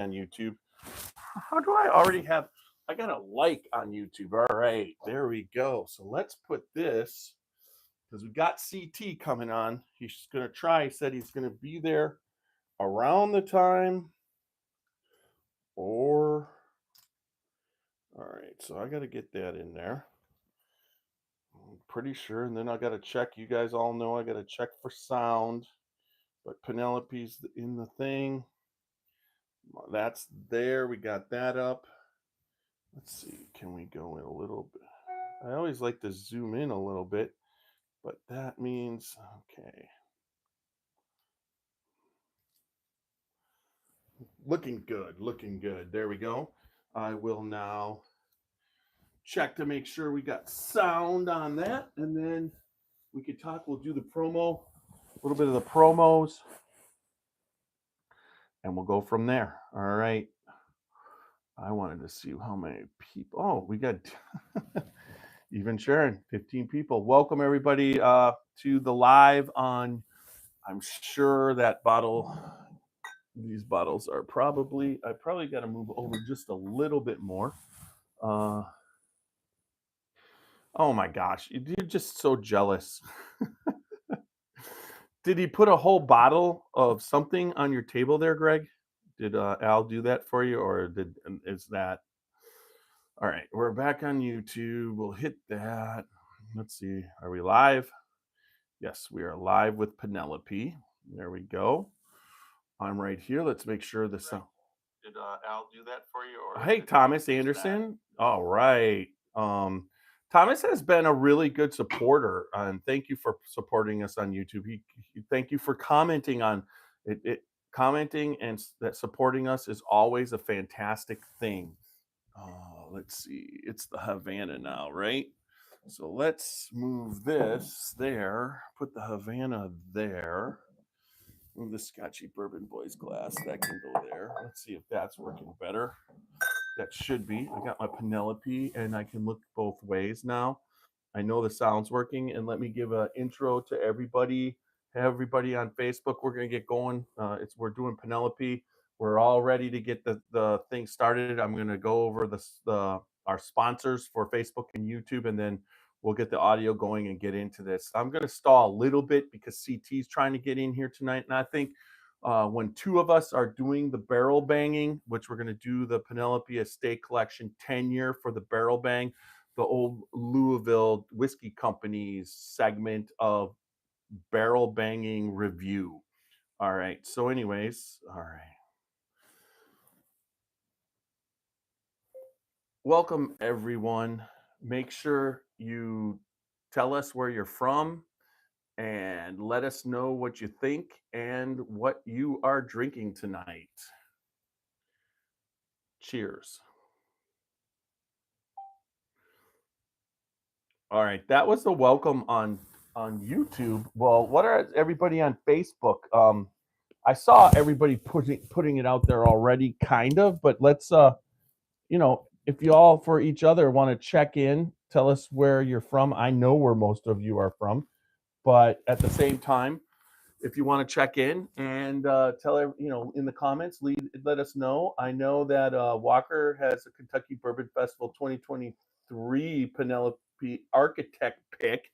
on YouTube. How do I already have? I got a like on YouTube. All right, there we go. So let's put this because we got CT coming on. He's going to try. He said he's going to be there around the time or. All right, so I got to get that in there. I'm pretty sure. And then I got to check. You guys all know I got to check for sound. But Penelope's in the thing. That's there. We got that up. Let's see. Can we go in a little bit? I always like to zoom in a little bit, but that means, okay. Looking good. Looking good. There we go. I will now check to make sure we got sound on that. And then we could talk. We'll do the promo, a little bit of the promos, and we'll go from there. All right. I wanted to see how many people. Oh, we got even Sharon, 15 people. Welcome everybody to the live on. I'm sure that these bottles are I probably got to move over just a little bit more. Oh my gosh, you're just so jealous. Did he put a whole bottle of something on your table there, Greg? Did Al do that for you, or is that? All right, we're back on YouTube. We'll hit that. Let's see. Are we live? Yes, we are live with Penelope. There we go. I'm right here. Let's make sure the sound. Did Al do that for you? Or hey, Thomas Anderson. All right. Thomas has been a really good supporter, and thank you for supporting us on YouTube. Thank you for commenting on it. Commenting and that supporting us is always a fantastic thing. Let's see. It's the Havana now, right? So let's move this there. Put the Havana there. Move the Scotchy Bourbon Boys glass. That can go there. Let's see if that's working better. That should be. I got my Penelope, and I can look both ways now. I know the sound's working, and let me give an intro to everybody. Everybody on Facebook, we're going to get going. We're doing Penelope. We're all ready to get the thing started. I'm going to go over our sponsors for Facebook and YouTube, and then we'll get the audio going and get into this. I'm going to stall a little bit because CT's trying to get in here tonight, and I think when two of us are doing the barrel banging, which we're going to do the Penelope Estate Collection 10-year for the barrel bang, the Old Louisville Whiskey Company's segment of barrel banging review. All right. So anyways, all right. Welcome everyone. Make sure you tell us where you're from and let us know what you think and what you are drinking tonight. Cheers. All right, that was the welcome on YouTube. Well, what are everybody on Facebook? I saw everybody putting it out there already, kind of, but let's if you all for each other want to check in, tell us where you're from. I know where most of you are from, but at the same time, if you want to check in and tell in the comments, let us know. I know that Walker has a Kentucky Bourbon Festival 2023 Penelope Architect pick.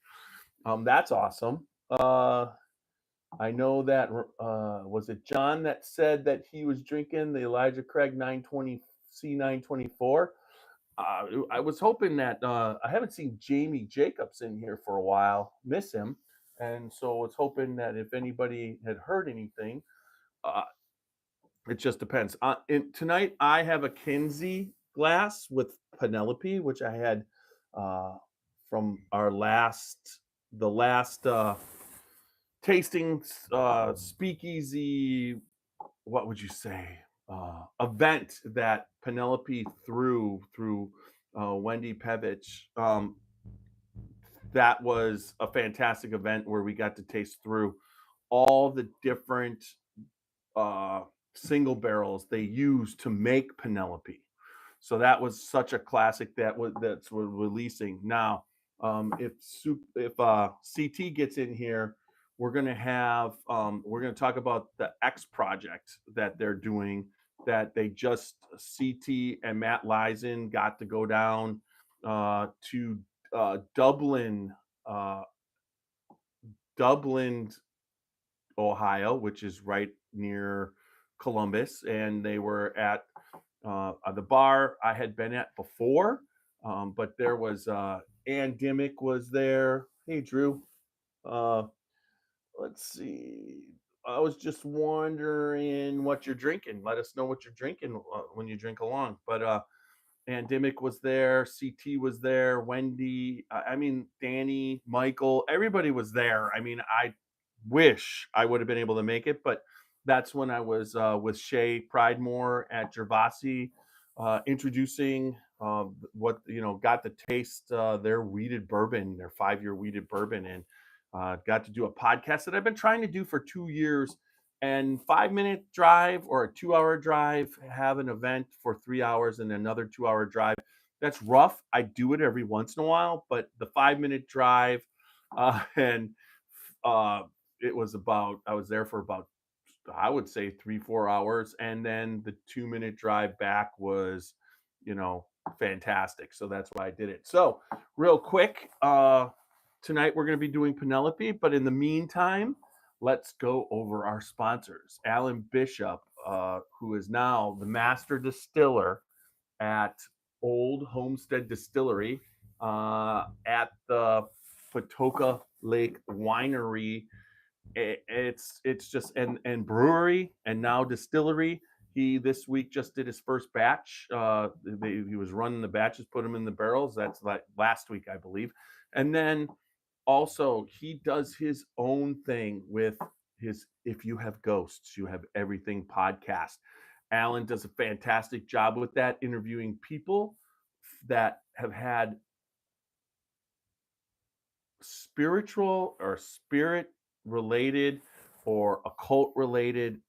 That's awesome. I know that was it John that said that he was drinking the Elijah Craig 920 C924. I was hoping that I haven't seen Jamie Jacobs in here for a while. Miss him. And so I was hoping that if anybody had heard anything, it just depends. Tonight, I have a Kinsey glass with Penelope, which I had from the last tasting speakeasy, what would you say, event that Penelope threw through Wendy Pevich. That was a fantastic event where we got to taste through all the different single barrels they used to make Penelope. So that was such a classic that's we're releasing now. If CT gets in here, we're gonna talk about the X project that they're doing that they just CT and Matt Leisen got to go down to Dublin, uh, Dublin, Ohio, which is right near Columbus, and they were at the bar I had been at before. But there was Ann Dimmick was there. Hey, Drew. Uh, let's see. I was just wondering what you're drinking. Let us know what you're drinking when you drink along. But Pandemic was there, CT was there, Wendy, I mean, Danny, Michael, everybody was there. I mean, I wish I would have been able to make it, but that's when I was with Shay Pridemore at Gervasi, introducing what, got to taste their weeded bourbon, their 5-year weeded bourbon, and got to do a podcast that I've been trying to do for 2 years, and 5-minute drive or a 2-hour drive, have an event for 3 hours and another 2-hour drive. That's rough. I do it every once in a while, but the 5-minute drive, and uh, I was there for about, I would say 3-4 hours. And then the 2-minute drive back was, you know, fantastic. So that's why I did it. So real quick, tonight we're going to be doing Penelope, but in the meantime, let's go over our sponsors. Alan Bishop, who is now the master distiller at Old Homestead Distillery, at the Patoka Lake Winery. It's just and brewery and now distillery. He this week just did his first batch. He was running the batches, put them in the barrels. That's like last week, I believe. And then also he does his own thing with his If You Have Ghosts, You Have Everything podcast. Alan does a fantastic job with that, interviewing people that have had spiritual or spirit related or occult related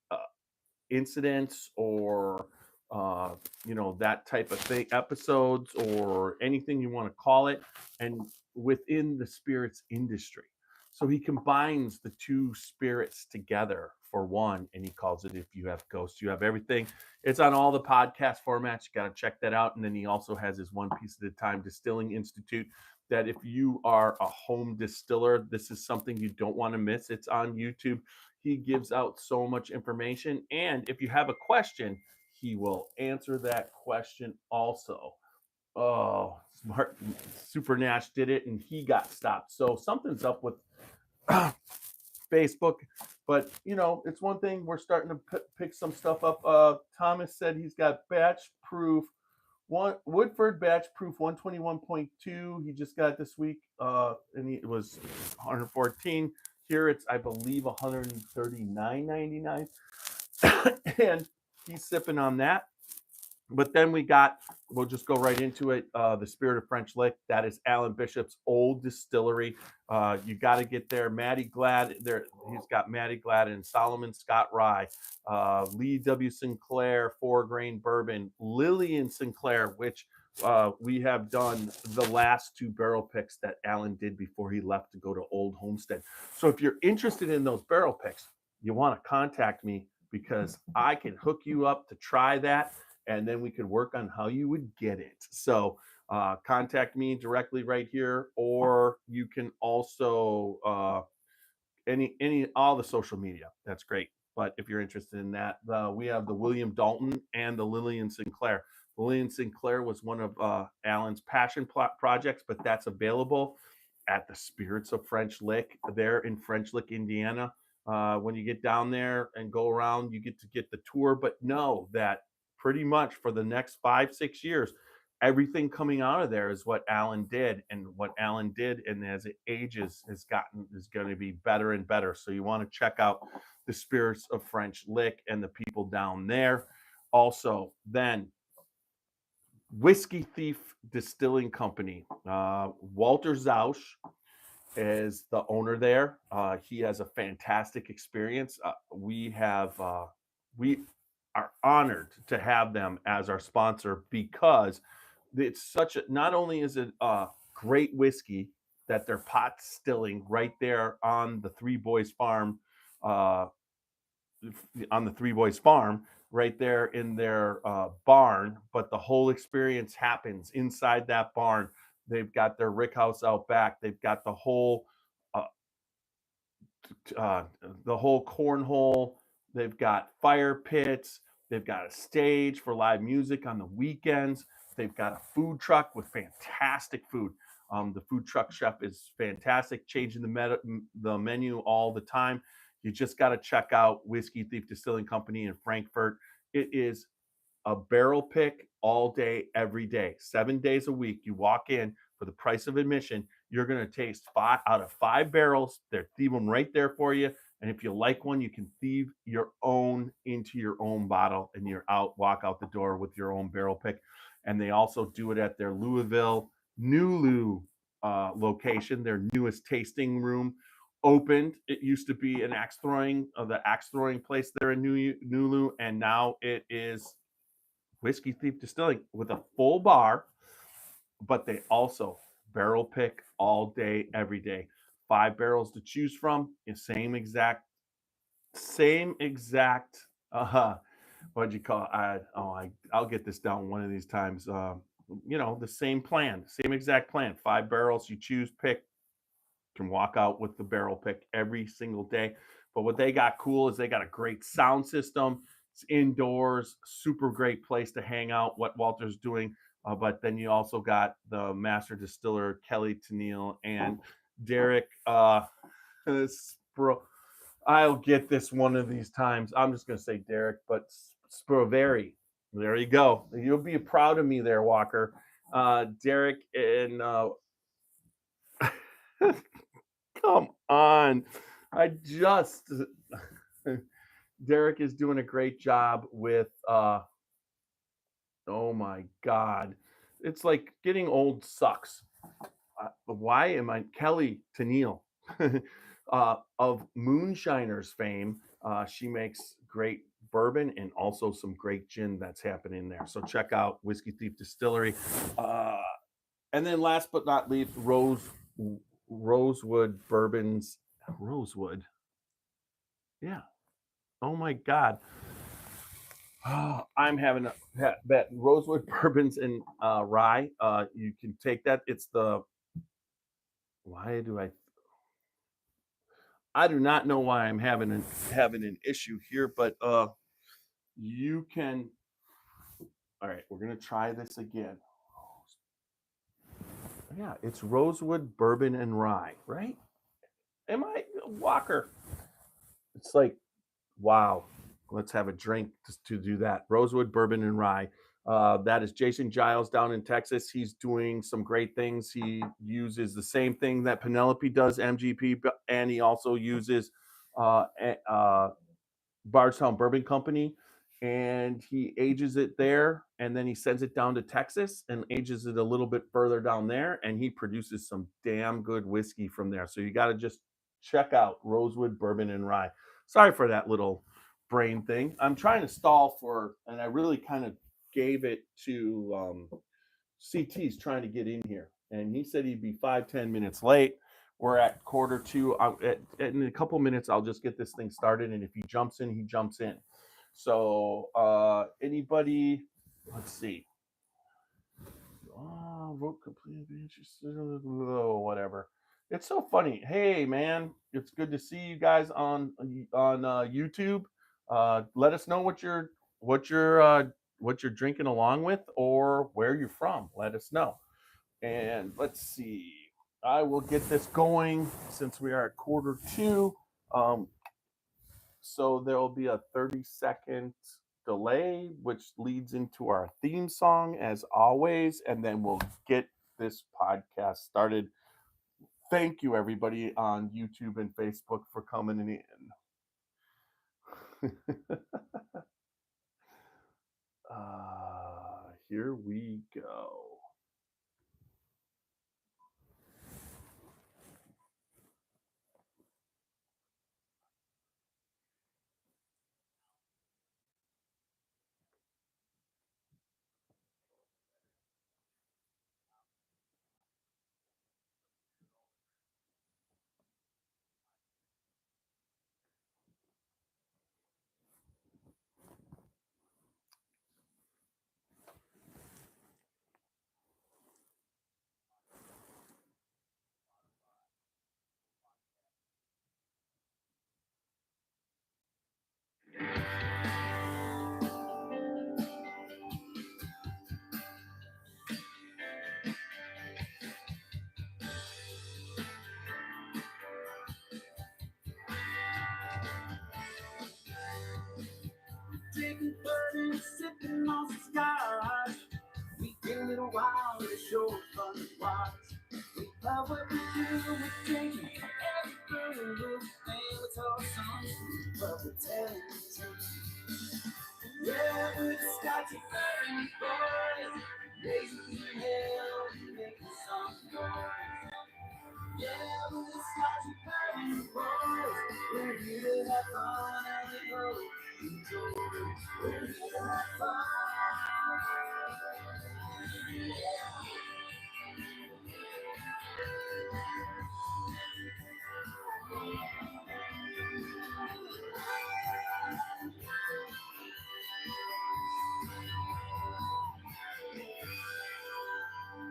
incidents, or that type of thing, episodes, or anything you want to call it, and within the spirits industry. So he combines the two spirits together for one, and he calls it If You Have Ghosts, You Have Everything. It's on all the podcast formats. You got to check that out. And then he also has his One Piece at a Time Distilling Institute, that if you are a home distiller, this is something you don't want to miss. It's on YouTube. He gives out so much information. And if you have a question, he will answer that question also. Oh, smart. Super Nash did it and he got stopped. So something's up with Facebook. But, it's one thing. We're starting to pick some stuff up. Thomas said he's got batch proof. Woodford batch proof 121.2. He just got it this week, and it was 114. Here it's, I believe, 139.99, and he's sipping on that. But then we'll just go right into it. The Spirit of French Lick. That is Alan Bishop's old distillery. You got to get there. Matty Glad there. He's got Matty Glad and Solomon Scott Rye, Lee W. Sinclair 4-grain bourbon, Lillian Sinclair, which we have done the last 2 barrel picks that Alan did before he left to go to Old Homestead. So if you're interested in those barrel picks, you want to contact me, because I can hook you up to try that, and then we could work on how you would get it. So contact me directly right here, or you can also all the social media. That's great. But if you're interested in that, we have the William Dalton and the Lillian Sinclair. Lillian Sinclair was one of Alan's passion projects, but that's available at the Spirits of French Lick there in French Lick, Indiana. When you get down there and go around, you get to get the tour. But know that pretty much for the next 5-6 years, everything coming out of there is what Alan did, and what Alan did, and as it ages, is going to be better and better. So you want to check out the Spirits of French Lick and the people down there. Also, then Whiskey Thief Distilling Company. Walter Zausch is the owner there. He has a fantastic experience. We are honored to have them as our sponsor, because it's not only is it a great whiskey that they're pot stilling right there on the Three Boys Farm, right there in their barn, but the whole experience happens inside that barn. They've got their rick house out back. They've got uh, uh, the whole cornhole. They've got fire pits. They've got a stage for live music on the weekends. They've got a food truck with fantastic food. The food truck chef is fantastic, changing the menu all the time. You just got to check out Whiskey Thief Distilling Company in Frankfurt. It is a barrel pick all day, every day, 7 days a week. You walk in for the price of admission. You're going to taste 5 out of 5 barrels. They're thieve them right there for you. And if you like one, you can thieve your own into your own bottle, and you're out, walk out the door with your own barrel pick. And they also do it at their Louisville Nulu location, their newest tasting room opened. It used to be an the axe throwing place there in Nulu, and now it is Whiskey Thief Distilling with a full bar, but they also barrel pick all day, every day. 5 barrels to choose from. Same exact. What'd you call? I'll get this down one of these times. The same plan, same exact plan. 5 barrels you choose, pick, can walk out with the barrel pick every single day. But what they got cool is they got a great sound system. It's indoors, super great place to hang out. What Walter's doing, but then you also got the master distiller Kelly Tennille and Derek. Spro. I'll get this one of these times. I'm just gonna say Derek, but Sproveri. There you go. You'll be proud of me there, Walker. Derek and come on. I just Derek is doing a great job with oh my god. It's like getting old sucks. Why am I Kelly Tennille of Moonshiners fame? She makes great bourbon and also some great gin that's happening there. So check out Whiskey Thief Distillery. Uh, and then last but not least, Rosewood Bourbons. Rosewood. Yeah. Oh my God. I'm having a bet Rosewood bourbons and rye. You can take that. It's the why do I do not know why I'm having an issue here, but you can. All right, we're gonna try this again. Yeah, it's Rosewood bourbon and rye, right? Am I Walker? It's like wow. Let's have a drink just to do that. Rosewood bourbon and rye. That is Jason Giles down in Texas. He's doing some great things. He uses the same thing that Penelope does, MGP, and he also uses uh, Bardstown Bourbon Company, and he ages it there, and then he sends it down to Texas and ages it a little bit further down there, and he produces some damn good whiskey from there. So you got to just check out Rosewood Bourbon and Rye. Sorry for that little brain thing. I'm trying to stall for, and I really kind of gave it to CT's trying to get in here, and he said he'd be 5-10 minutes late. We're at quarter two. In a couple minutes, I'll just get this thing started, and if he jumps in, he jumps in. So, anybody? Let's see. Vote complete. Whatever. It's so funny. Hey, man, it's good to see you guys on YouTube. Let us know what you're what you're drinking along with, or where you're from. Let us know. And let's see. I will get this going since we are at quarter two. Um, so there will be a 30-second delay, which leads into our theme song as always, and then we'll get this podcast started. Thank you, everybody on YouTube and Facebook, for coming in. Here we go. Scotch. We get a little wild, it's sure fun to watch. We love what we do, we drinking everything we do, and we talk songs, but we're telling the truth. Yeah, we're the Scotchy Bourbon Boys, raising hell, making some noise. Yeah, we're the Scotchy Bourbon Boys, we're here to have fun and we hope you enjoy. We're here to have fun.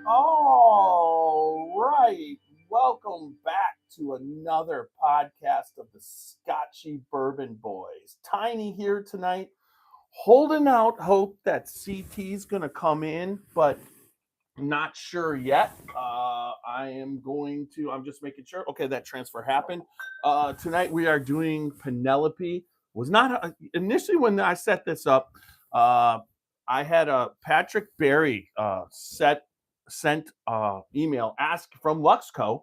All right. Welcome back to another podcast of the Scotchy Bourbon Boys. Tiny here tonight, holding out hope that CT's going to come in, but not sure yet. I'm just making sure. Okay, that transfer happened. Tonight we are doing Penelope. Was not initially when I set this up. I had a Patrick Berry sent email ask from Luxco.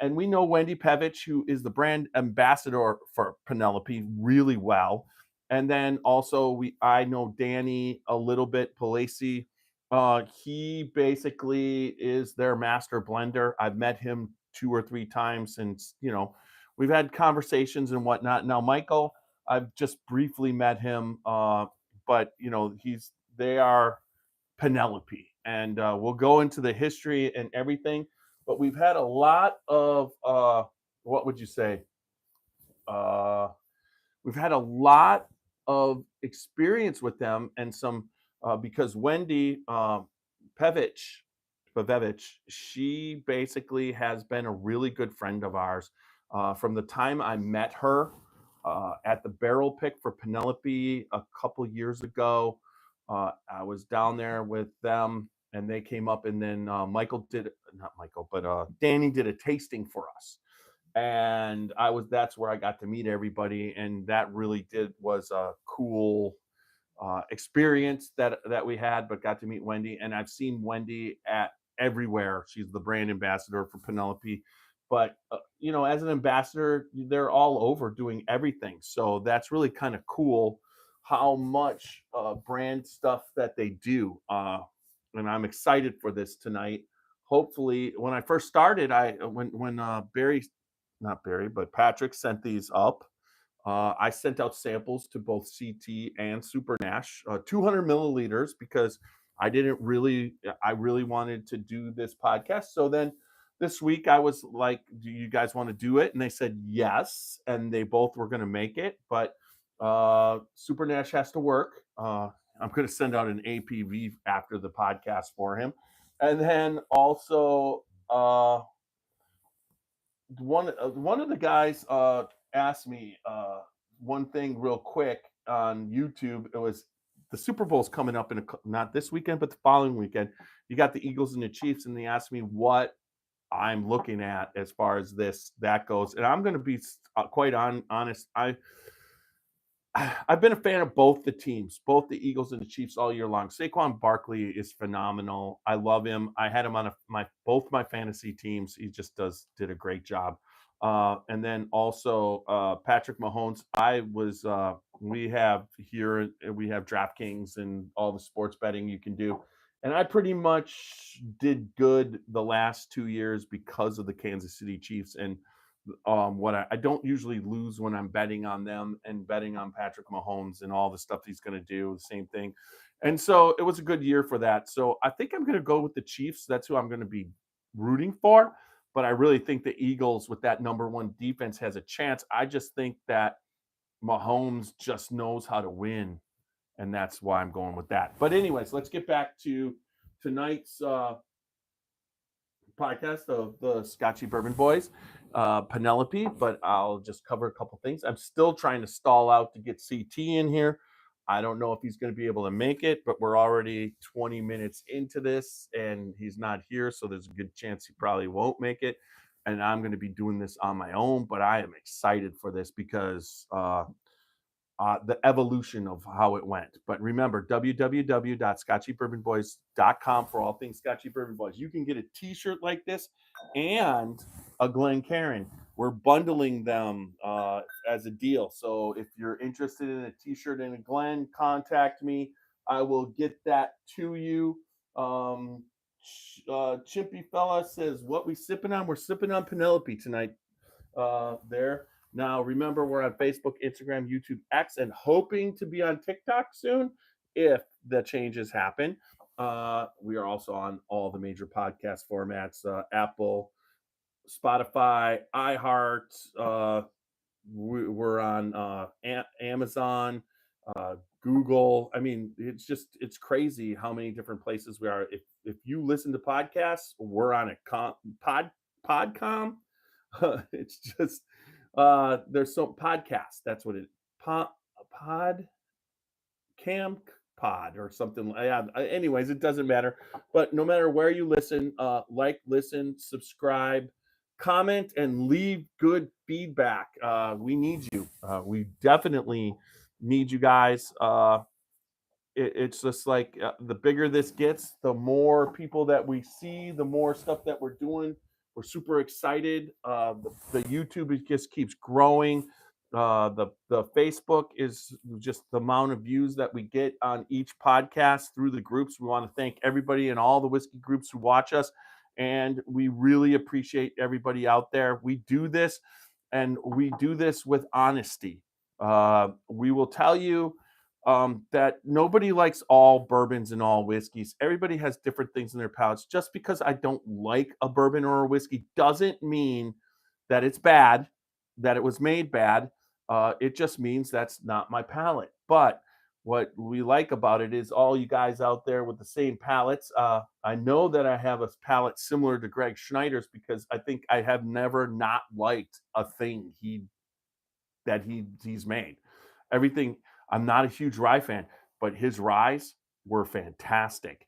And we know Wendy Pevich, who is the brand ambassador for Penelope, really well. And then also I know Danny a little bit, Palesi. He basically is their master blender. I've met him 2 or 3 times since, we've had conversations and whatnot. Now, Michael, I've just briefly met him, but they are Penelope, and we'll go into the history and everything. But we've had a lot of what would you say? Uh, we've had a lot of experience with them, and some because Wendy Pevich, she basically has been a really good friend of ours from the time I met her at the barrel pick for Penelope a couple years ago. I was down there with them, and they came up, and then Danny did a tasting for us, and that's where I got to meet everybody, and that really was a cool experience that we had, but got to meet Wendy, and I've seen Wendy at everywhere. She's the brand ambassador for Penelope, but as an ambassador, they're all over doing everything. So that's really kind of cool how much brand stuff that they do. And I'm excited for this tonight. Hopefully, when I first started, when not Barry, but Patrick sent these up. I sent out samples to both CT and Super Nash, 200 milliliters, because I really wanted to do this podcast. So then this week I was like, do you guys want to do it? And they said yes. And they both were going to make it. But Super Nash has to work. I'm going to send out an APV after the podcast for him. And then also, one of the guys asked me one thing real quick on YouTube. It was the Super Bowl's coming up not this weekend, but the following weekend. You got the Eagles and the Chiefs, and they asked me what I'm looking at as far as that goes. And I'm going to be quite honest. I've been a fan of both the teams, both the Eagles and the Chiefs all year long. Saquon Barkley is phenomenal. I love him. I had him on both my fantasy teams. He just did a great job. And then also Patrick Mahomes. We have DraftKings and all the sports betting you can do. And I pretty much did good the last 2 years because of the Kansas City Chiefs. And what I don't usually lose when I'm betting on them and betting on Patrick Mahomes and all the stuff he's going to do, the same thing. And so it was a good year for that. So I think I'm going to go with the Chiefs. That's who I'm going to be rooting for. But I really think the Eagles, with that number one defense, has a chance. I just think that Mahomes just knows how to win. And that's why I'm going with that. But anyways, let's get back to tonight's podcast of the Scotchy Bourbon Boys, Penelope, but I'll just cover a couple things. I'm still trying to stall out to get CT in here. I don't know if he's going to be able to make it, but we're already 20 minutes into this and he's not here, so there's a good chance he probably won't make it. And I'm going to be doing this on my own, but I am excited for this because the evolution of how it went. But remember, www.scotchybourbonboys.com for all things Scotchy Bourbon Boys. You can get a t-shirt like this and a Glencairn. We're bundling them as a deal. So if you're interested in a t-shirt and a Glen, contact me. I will get that to you. Chimpy fella says, what we sipping on? We're sipping on Penelope tonight. There. Now, remember, we're on Facebook, Instagram, YouTube, X, and hoping to be on TikTok soon if the changes happen. We are also on all the major podcast formats, Apple, Spotify, iHeart. We're on Amazon, Google. I mean, it's crazy how many different places we are. If you listen to podcasts, we're on it. Podcom. It's just there's some podcasts. That's what it pod cam pod or something. Yeah. Anyways, it doesn't matter. But no matter where you listen, listen, subscribe, comment, and leave good feedback. We need you. We definitely need you guys. It's just like the bigger this gets, the more people that we see, the more stuff that we're doing. We're super excited. The YouTube just keeps growing. The Facebook is just the amount of views that we get on each podcast through the groups. We want to thank everybody in all the whiskey groups who watch us, and we really appreciate everybody out there. We do this, and we do this with honesty. We will tell you that nobody likes all bourbons and all whiskeys. Everybody has different things in their palates. Just because I don't like a bourbon or a whiskey doesn't mean that it's bad, that it was made bad. It just means that's not my palate. But what we like about it is all you guys out there with the same palates. I know that I have a palate similar to Greg Schneider's because I think I have never not liked a thing he's made. Everything. I'm not a huge rye fan, but his ryes were fantastic.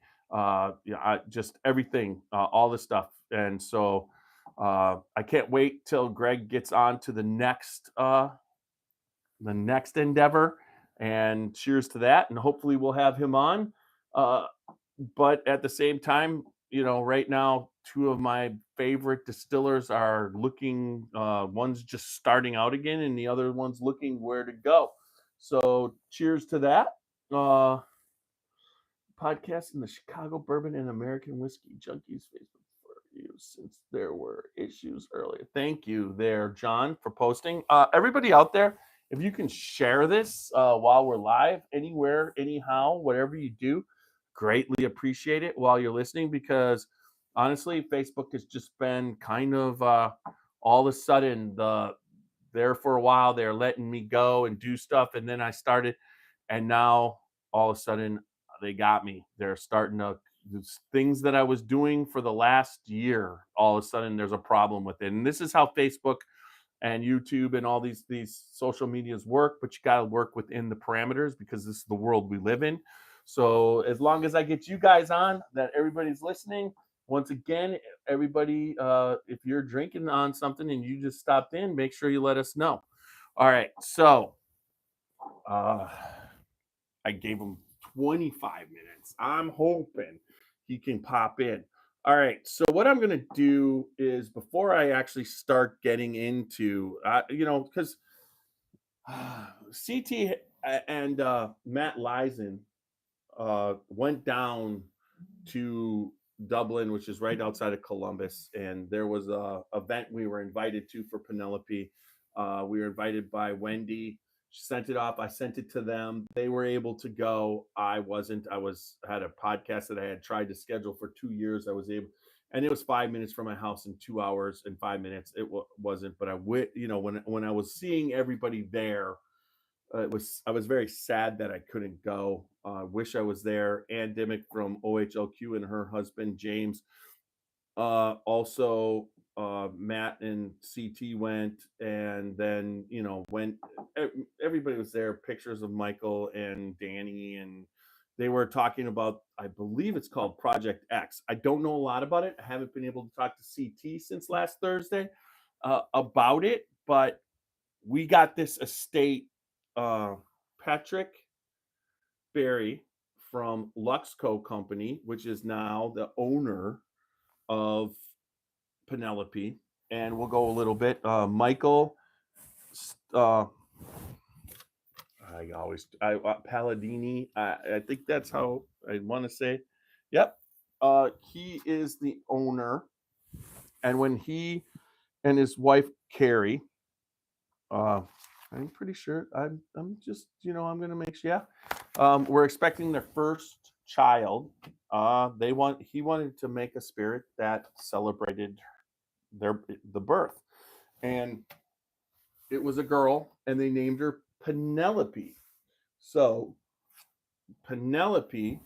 Just everything, all the stuff, and so I can't wait till Greg gets on to the next endeavor. And cheers to that, and hopefully we'll have him on. But at the same time, right now, two of my favorite distillers are looking, one's just starting out again, and the other one's looking where to go. So cheers to that. Podcast in the Chicago Bourbon and American Whiskey Junkies Facebook for you since there were issues earlier. Thank you there, John, for posting. Everybody out there, if you can share this while we're live, anywhere, anyhow, whatever you do, greatly appreciate it while you're listening, because honestly, Facebook has just been kind of all of a sudden there for a while. They're letting me go and do stuff, and then I started, and now all of a sudden they got me. They're starting to things that I was doing for the last year. All of a sudden, there's a problem with it, and this is how Facebook and YouTube and all these social medias work. But you got to work within the parameters because this is the world we live in. So as long as I get you guys on, that everybody's listening. Once again, everybody, if you're drinking on something and you just stopped in, make sure you let us know. All right, so I gave him 25 minutes. I'm hoping he can pop in. All right. So what I'm going to do is, before I actually start getting into, because CT and Matt Leisen went down to Dublin, which is right outside of Columbus, and there was a event we were invited to for Penelope. We were invited by Wendy. She sent it off. I sent it to them. They were able to go. I wasn't. Had a podcast that I had tried to schedule for 2 years. I was able, and it was 5 minutes from my house in 2 hours and 5 minutes. It wasn't. But when I was seeing everybody there, I was very sad that I couldn't go. Wish I was there. Ann Dimmick from OHLQ and her husband James. Also, Matt and CT went, and then when everybody was there, pictures of Michael and Danny, and they were talking about, I believe it's called Project X. I don't know a lot about it. I haven't been able to talk to CT since last Thursday about it, but we got this estate Patrick Barry from Luxco Company, which is now the owner of Penelope. And we'll go a little bit. Michael, uh, Palladini. I think that's how I want to say. Yep. He is the owner. And when he and his wife Carrie, uh, I'm pretty sure. I'm just I'm gonna make sure. Yeah. We're expecting their first child. He wanted to make a spirit that celebrated the birth, and it was a girl, and they named her Penelope. So Penelope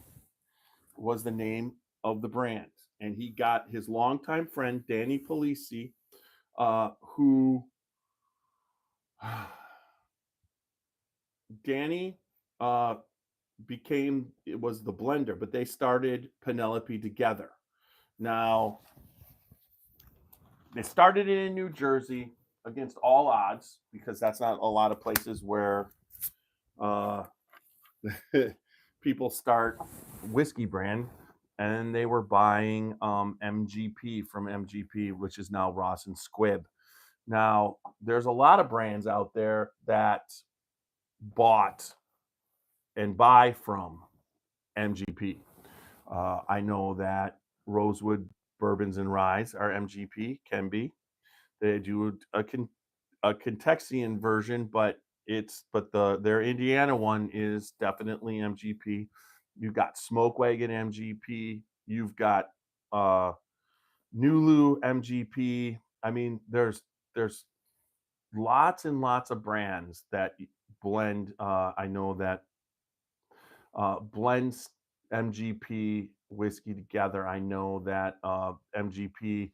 was the name of the brand, and he got his longtime friend Danny Polisi, who Danny it was the blender, but they started Penelope together. Now they started it in New Jersey against all odds because that's not a lot of places where uh, people start whiskey brand, and they were buying MGP from MGP, which is now Ross and Squibb. Now there's a lot of brands out there that bought and buy from MGP. I know that Rosewood Bourbons and Ryes are MGP, can be. They do a Kentuckian version, but their Indiana one is definitely MGP. You've got Smoke Wagon MGP. You've got uh, Nulu MGP. I mean, there's lots and lots of brands that blend. I know that blends MGP whiskey together. I know that MGP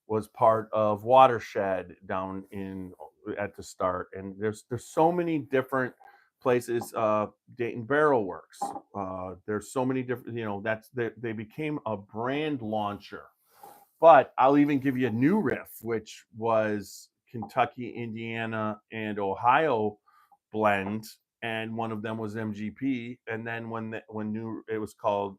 was part of Watershed down in at the start, and there's so many different places. Dayton Barrel Works. There's so many different. They became a brand launcher. But I'll even give you a new riff, which was Kentucky, Indiana, and Ohio blend, and one of them was MGP. And then when new it was called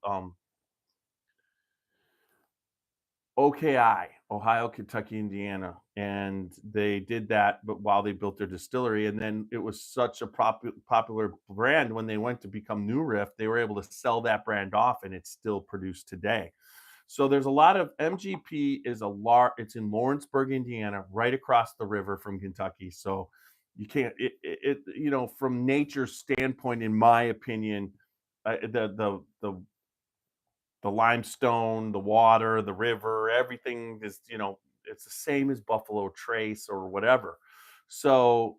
OKI, Ohio, Kentucky, Indiana, and they did that, but while they built their distillery, and then it was such a popular brand when they went to become New Riff, they were able to sell that brand off, and it's still produced today. So there's a lot of MGP is it's in Lawrenceburg, Indiana, right across the river from Kentucky. So you can't from nature's standpoint, in my opinion, the limestone, the water, the river, everything is, it's the same as Buffalo Trace or whatever. So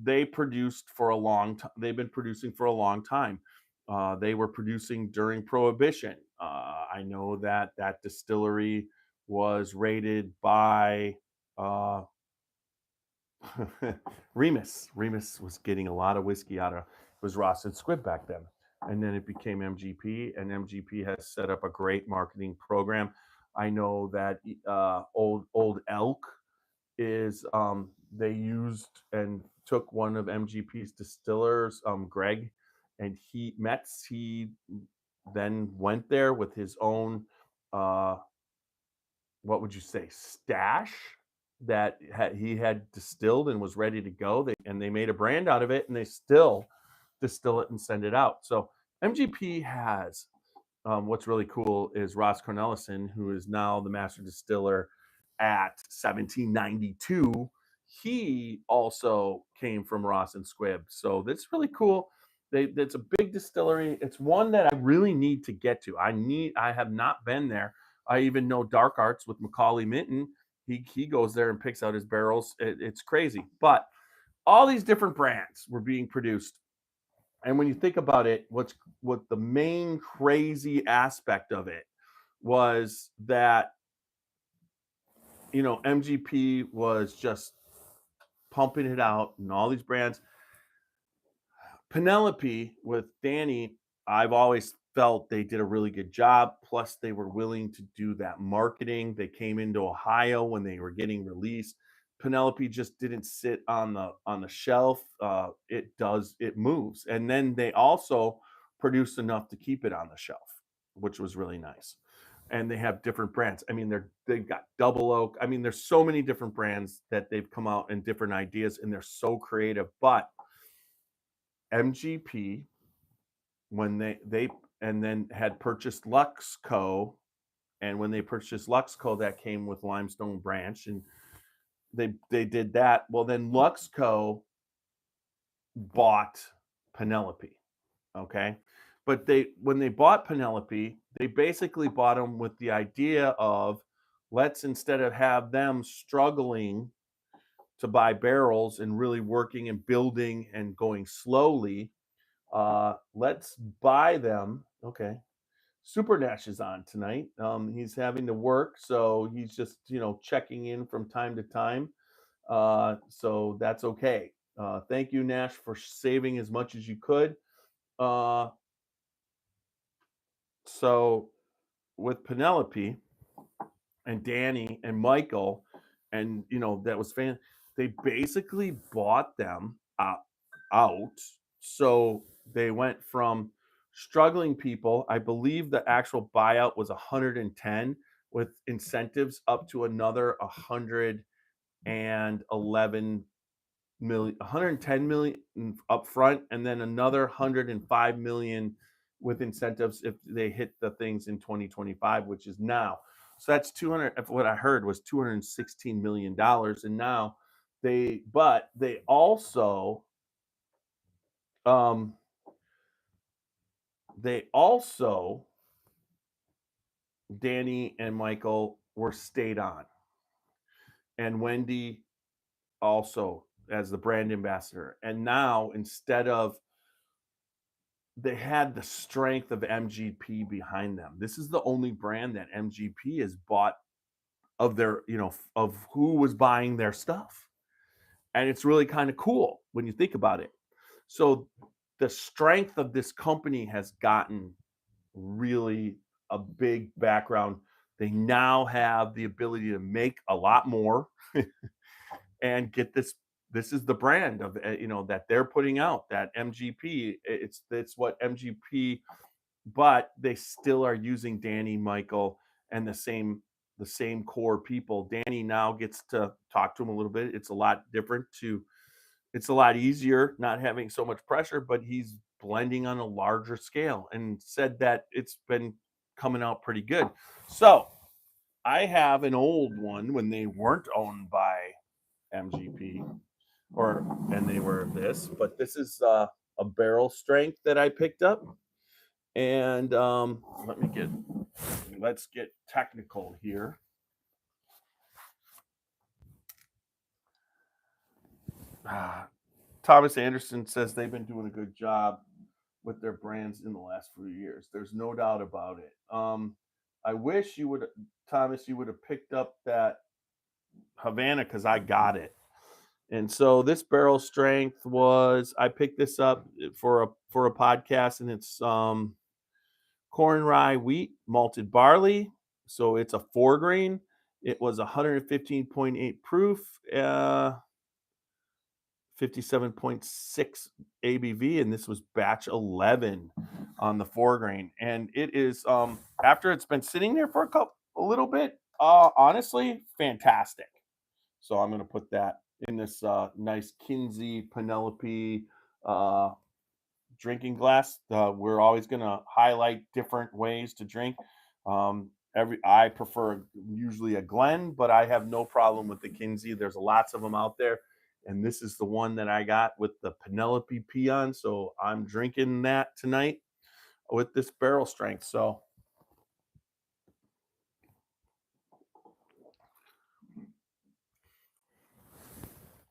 they produced for a long time. They've been producing for a long time. They were producing during Prohibition. I know that distillery was raided by Remus. Remus was getting a lot of whiskey out of it was Ross and Squibb back then. And then it became MGP, and MGP has set up a great marketing program. I know that Old Elk is they used and took one of MGP's distillers, Greg, and he then went there with his own what would you say, stash that he had distilled and was ready to go. They made a brand out of it, and they still distill it and send it out. So MGP has what's really cool is Ross Cornelison, who is now the master distiller at 1792. He also came from Ross and Squibb, so that's really cool. It's a big distillery. It's one that I really need to get to. I have not been there. I even know Dark Arts with Macaulay Minton. He goes there and picks out his barrels. It's crazy, but all these different brands were being produced. And when you think about it, what the main crazy aspect of it was that MGP was just pumping it out and all these brands. Penelope with Danny, I've always felt they did a really good job. Plus, they were willing to do that marketing. They came into Ohio when they were getting released. Penelope just didn't sit on the shelf. It moves, and then they also produced enough to keep it on the shelf, which was really nice. And they have different brands. I mean, they've got double oak. I mean, there's so many different brands that they've come out and different ideas, and they're so creative. But MGP, when they and then had purchased Lux Co. And when they purchased Lux Co., that came with Limestone Branch, and they did that. Well, then Lux Co. bought Penelope. Okay, but when they bought Penelope, they basically bought them with the idea of, let's, instead of have them struggling to buy barrels and really working and building and going slowly, let's buy them. Okay, Super Dash is on tonight. He's having to work, so he's just checking in from time to time. So that's okay. Thank you, Nash, for saving as much as you could. Uh, so with Penelope and Danny and Michael, and that was fan. They basically bought them out. So they went from struggling people. I believe the actual buyout was 110 with incentives up to another 111 million, 110 million up front, and then another 105 million with incentives if they hit the things in 2025, which is now. So that's 200. What I heard was 216 million dollars, and now but they also um they also Danny and Michael were stayed on, and Wendy also as the brand ambassador. And now, instead of, they had the strength of MGP behind them. This is the only brand that MGP has bought of their, of who was buying their stuff. And it's really kind of cool when you think about it. So the strength of this company has gotten really a big background. They now have the ability to make a lot more and get this. This is the brand of that they're putting out, that MGP. It's what MGP, but they still are using Danny, Michael, and the same core people. Danny now gets to talk to him a little bit. It's a lot different to. It's a lot easier not having so much pressure, but he's blending on a larger scale and said that it's been coming out pretty good. So I have an old one when they weren't owned by MGP, and they were this, but this is a barrel strength that I picked up. And let's get technical here. Thomas Anderson says they've been doing a good job with their brands in the last few years. There's no doubt about it. I wish you would, Thomas, you would have picked up that Havana, because I got it. And so this barrel strength was, I picked this up for a podcast, and it's corn, rye, wheat, malted barley. So it's a 4 grain. It was 115.8 proof, 57.6 ABV, and this was batch 11 on the 4 grain. And it is, after it's been sitting there for a little bit, honestly, fantastic. So I'm going to put that in this nice Kinsey Penelope drinking glass. We're always going to highlight different ways to drink. I prefer usually a Glen, but I have no problem with the Kinsey. There's lots of them out there, and this is the one that I got with the Penelope Peon. So I'm drinking that tonight with this barrel strength. So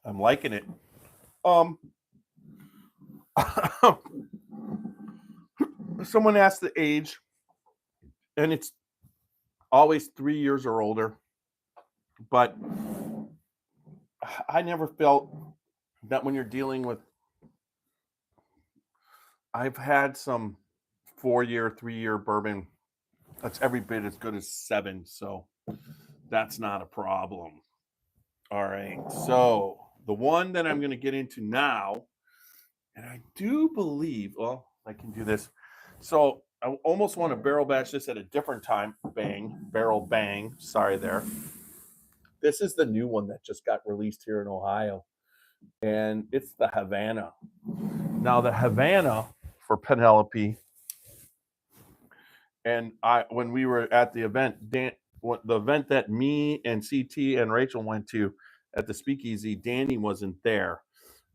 I'm liking it. Someone asked the age, and it's always 3 years or older, but I never felt that when you're dealing with, I've had some 4-year, 3-year bourbon that's every bit as good as 7, so that's not a problem. All right. So the one that I'm going to get into now, and I do believe, well, I can do this. So I almost want to barrel bash this at a different time. Bang, barrel bang. Sorry there. This is the new one that just got released here in Ohio, and it's the Havana. Now, the Havana for Penelope, and I, when we were at the event, the event that me and CT and Rachel went to at the Speakeasy, Danny wasn't there,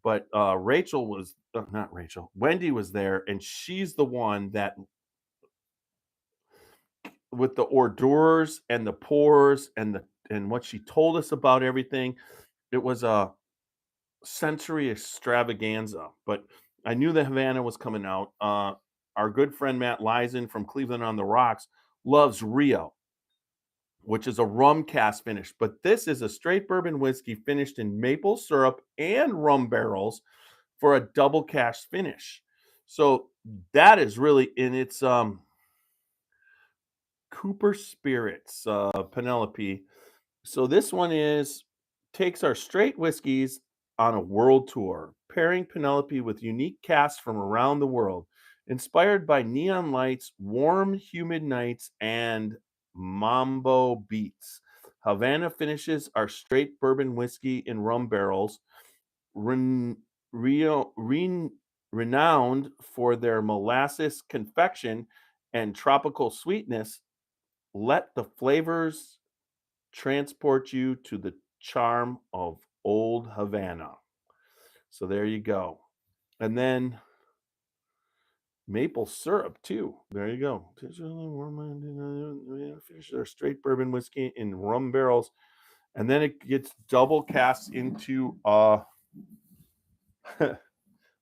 but Rachel was not Rachel. Wendy was there, and she's the one that with the hors d'oeuvres and the pours and what she told us about everything. It was a sensory extravaganza. But I knew the Havana was coming out. Our good friend Matt Leisen from Cleveland on the Rocks loves Rio, which is a rum cast finish. But this is a straight bourbon whiskey finished in maple syrup and rum barrels for a double cast finish. So that is really in its Cooper Spirits, Penelope. So this one is takes our straight whiskeys on a world tour, pairing Penelope with unique casts from around the world, inspired by neon lights, warm, humid nights, and mambo beats. Havana finishes our straight bourbon whiskey in rum barrels, ren- Rio, renowned for their molasses confection and tropical sweetness. Let the flavors transport you to the charm of old Havana. So there you go. And then maple syrup too. There you go. Finish their straight bourbon whiskey in rum barrels, and then it gets double cast into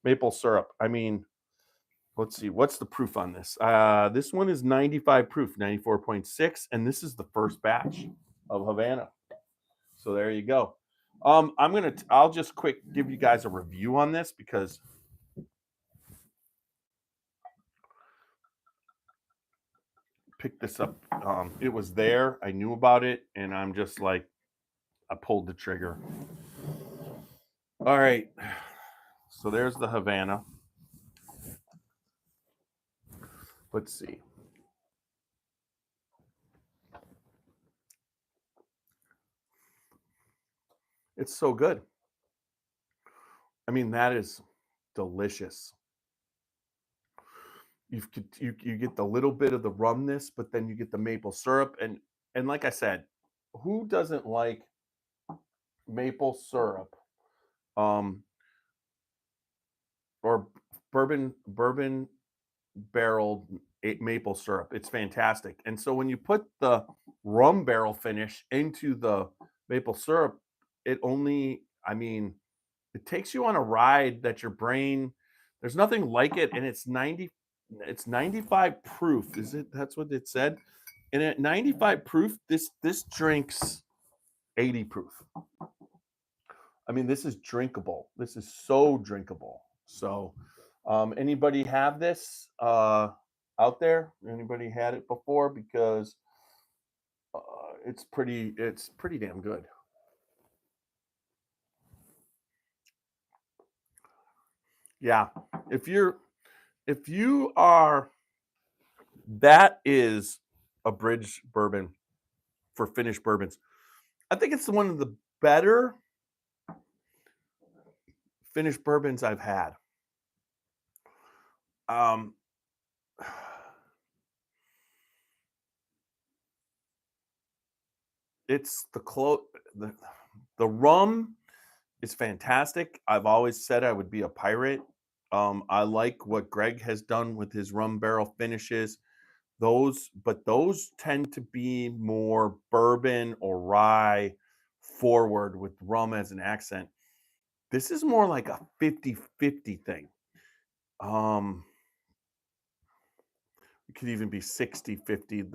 maple syrup. I mean, let's see, what's the proof on this? This one is 95 proof, 94.6, and this is the first batch of Havana. So there you go. I'll just quick give you guys a review on this because picked this up. It was there. I knew about it, and I'm just like, I pulled the trigger. All right. So there's the Havana. Let's see. It's so good. I mean, that is delicious. You get the little bit of the rumness, but then you get the maple syrup, and like I said, who doesn't like maple syrup? Um, or bourbon barreled maple syrup. It's fantastic. And so when you put the rum barrel finish into the maple syrup, it only, I mean, it takes you on a ride that your brain, there's nothing like it. And it's 95 proof. Is it? That's what it said. And at 95 proof, this drinks 80 proof. I mean, this is drinkable. This is so drinkable. So, anybody have this out there? Anybody had it before? Because it's pretty damn good. Yeah, if you're if you are that is a bridge bourbon for finished bourbons. I think it's one of the better finished bourbons I've had. Um, it's the rum is fantastic. I've always said I would be a pirate. I like what Greg has done with his rum barrel finishes. Those tend to be more bourbon or rye forward with rum as an accent. This is more like a 50-50 thing. Um, it could even be 60-50.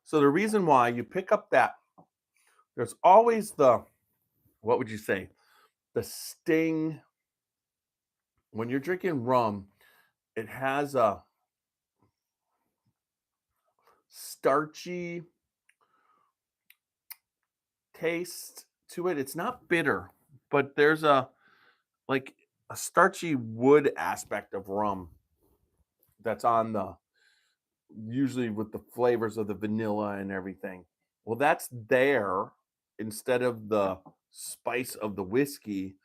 So the reason why you pick up that there's always the what would you say? The sting when you're drinking rum, it has starchy taste to it. It's not bitter, but there's like a starchy wood aspect of rum that's on the usually with the flavors of the vanilla and everything. Well, that's there instead of the spice of the whiskey.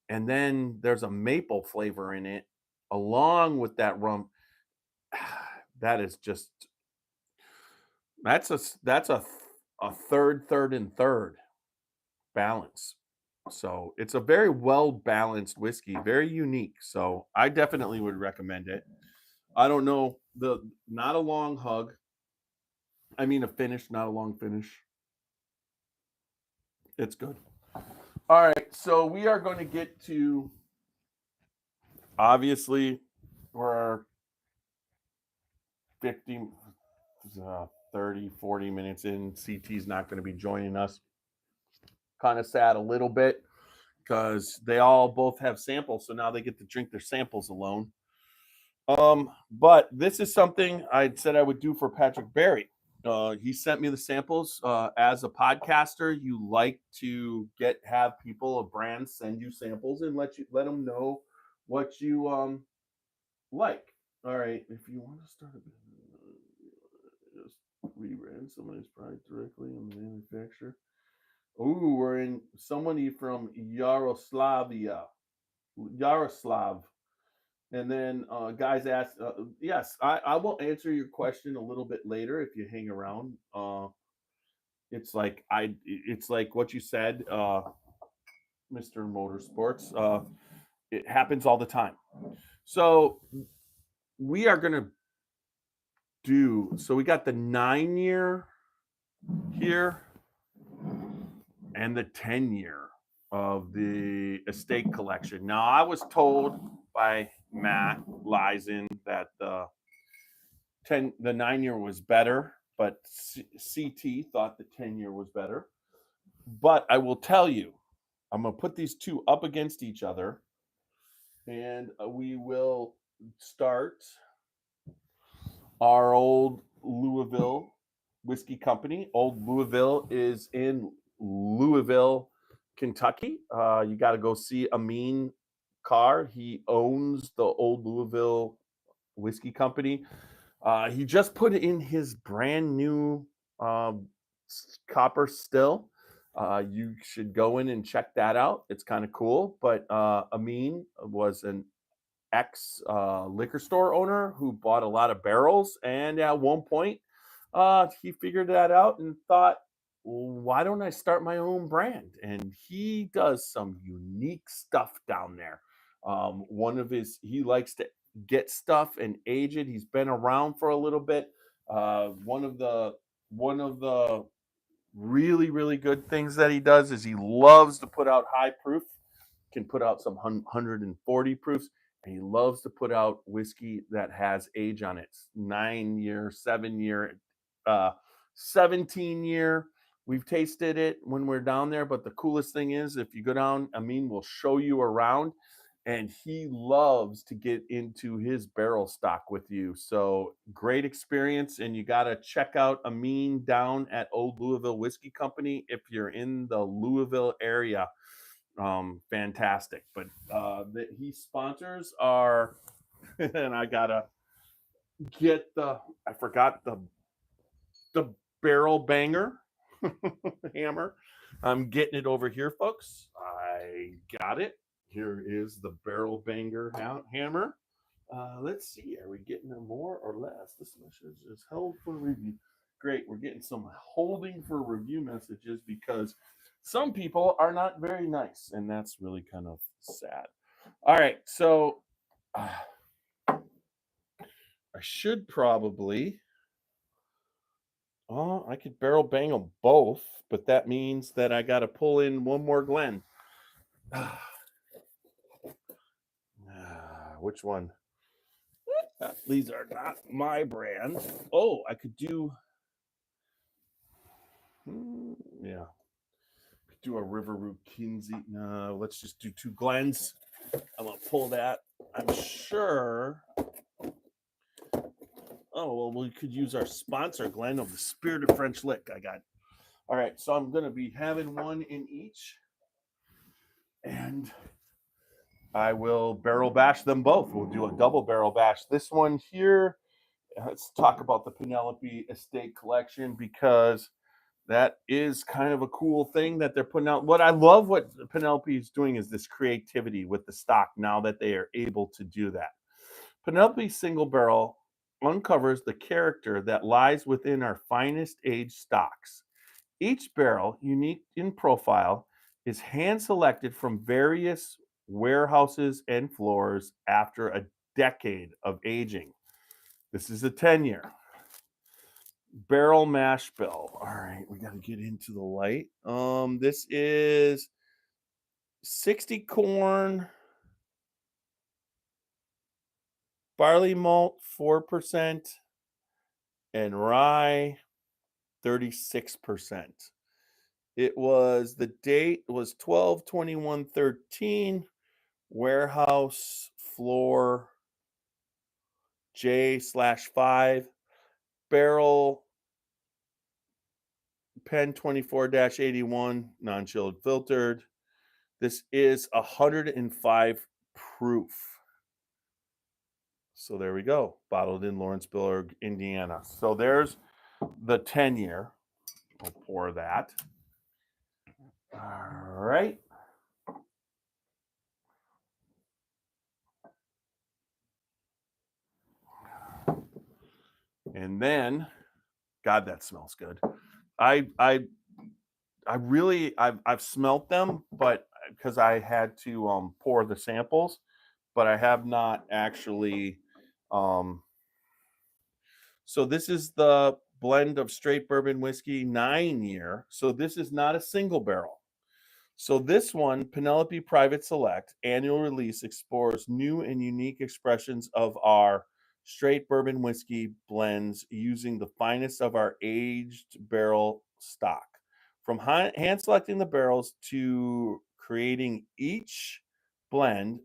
And then there's a maple flavor in it along with that rum. That is just that's a third and third balance. So it's a very well balanced whiskey, very unique. So I definitely would recommend it. I don't know the not a long hug. I mean a finish, not a long finish. It's good. All right, so we are going to get to obviously we're 50 30 40 minutes in. CT's not going to be joining us. Kind of sad a little bit because they all both have samples, so now they get to drink their samples alone. But this is something I said I would do for Patrick Berry. He sent me the samples. As a podcaster, you like to have people, a brand, send you samples and let them know what you like. All right, if you want to start a business, just rebrand somebody's product directly on the manufacturer. Ooh, we're in somebody from Yaroslav. And then guys ask, yes, I will answer your question a little bit later if you hang around. It's like what you said, Mr. Motorsports. It happens all the time. So we are gonna do. So we got the 9-year here and the 10-year of the estate collection. Now I was told by Matt Lysen that the 9-year was better, but CT thought the 10-year was better. But I will tell you, I'm going to put these two up against each other, and we will start our Old Louisville Whiskey Company. Old Louisville is in Louisville, Kentucky. You got to go see Amin Carr. He owns the Old Louisville Whiskey Company. He just put in his brand new copper still. You should go in and check that out. It's kind of cool. But Amin was an ex liquor store owner who bought a lot of barrels. And at one point, he figured that out and thought, why don't I start my own brand? And he does some unique stuff down there. He likes to get stuff and age it. He's been around for a little bit. One of the really good things that he does is he loves to put out high proof. Can put out some 140 proofs, and he loves to put out whiskey that has age on it. 9-year, 7-year, 17-year. We've tasted it when we're down there, but the coolest thing is if you go down, Amin will show you around, and he loves to get into his barrel stock with you. So great experience, and you got to check out Amin down at Old Louisville Whiskey Company if you're in the Louisville area. Fantastic. But that he sponsors are, and I gotta get I forgot the barrel banger hammer. I'm getting it over here, folks. I got it. Here is the barrel banger hammer. Let's see. Are we getting more or less? This message is held for review. Great. We're getting some holding for review messages because some people are not very nice, and that's really kind of sad. All right. So I should probably. Oh, I could barrel bang them both, but that means that I got to pull in one more Glen. Which one? These are not my brand. Oh, I could do. Yeah. Could do a River Root Kinsey. No, let's just do 2 Glens. I'm going to pull that. I'm sure. Oh, well, we could use our sponsor, Glenn, of the Spirited French Lick. I got. All right, so I'm going to be having one in each. And I will barrel bash them both. We'll do a double barrel bash. This one here, let's talk about the Penelope Estate Collection because that is kind of a cool thing that they're putting out. What I love what Penelope is doing is this creativity with the stock now that they are able to do that. Penelope Single Barrel uncovers the character that lies within our finest aged stocks. Each barrel, unique in profile, is hand selected from various warehouses and floors after a decade of aging. This is a 10-year. Barrel mash bill. All right, we got to get into the light. This is 60 corn, barley malt 4%, and rye 36%. The date was 12/21/13. Warehouse floor J/5, barrel pen 24-81, non-chilled filtered. This is 105 proof. So there we go. Bottled in Lawrenceburg, Indiana. So there's the 10-year. We'll pour that. All right. And then, God, that smells good. I've smelt them, but because I had to pour the samples, but I have not actually. So this is the blend of straight bourbon whiskey 9-year. So this is not a single barrel. So this one, Penelope Private Select annual release, explores new and unique expressions of our straight bourbon whiskey blends using the finest of our aged barrel stock. From hand selecting the barrels to creating each blend,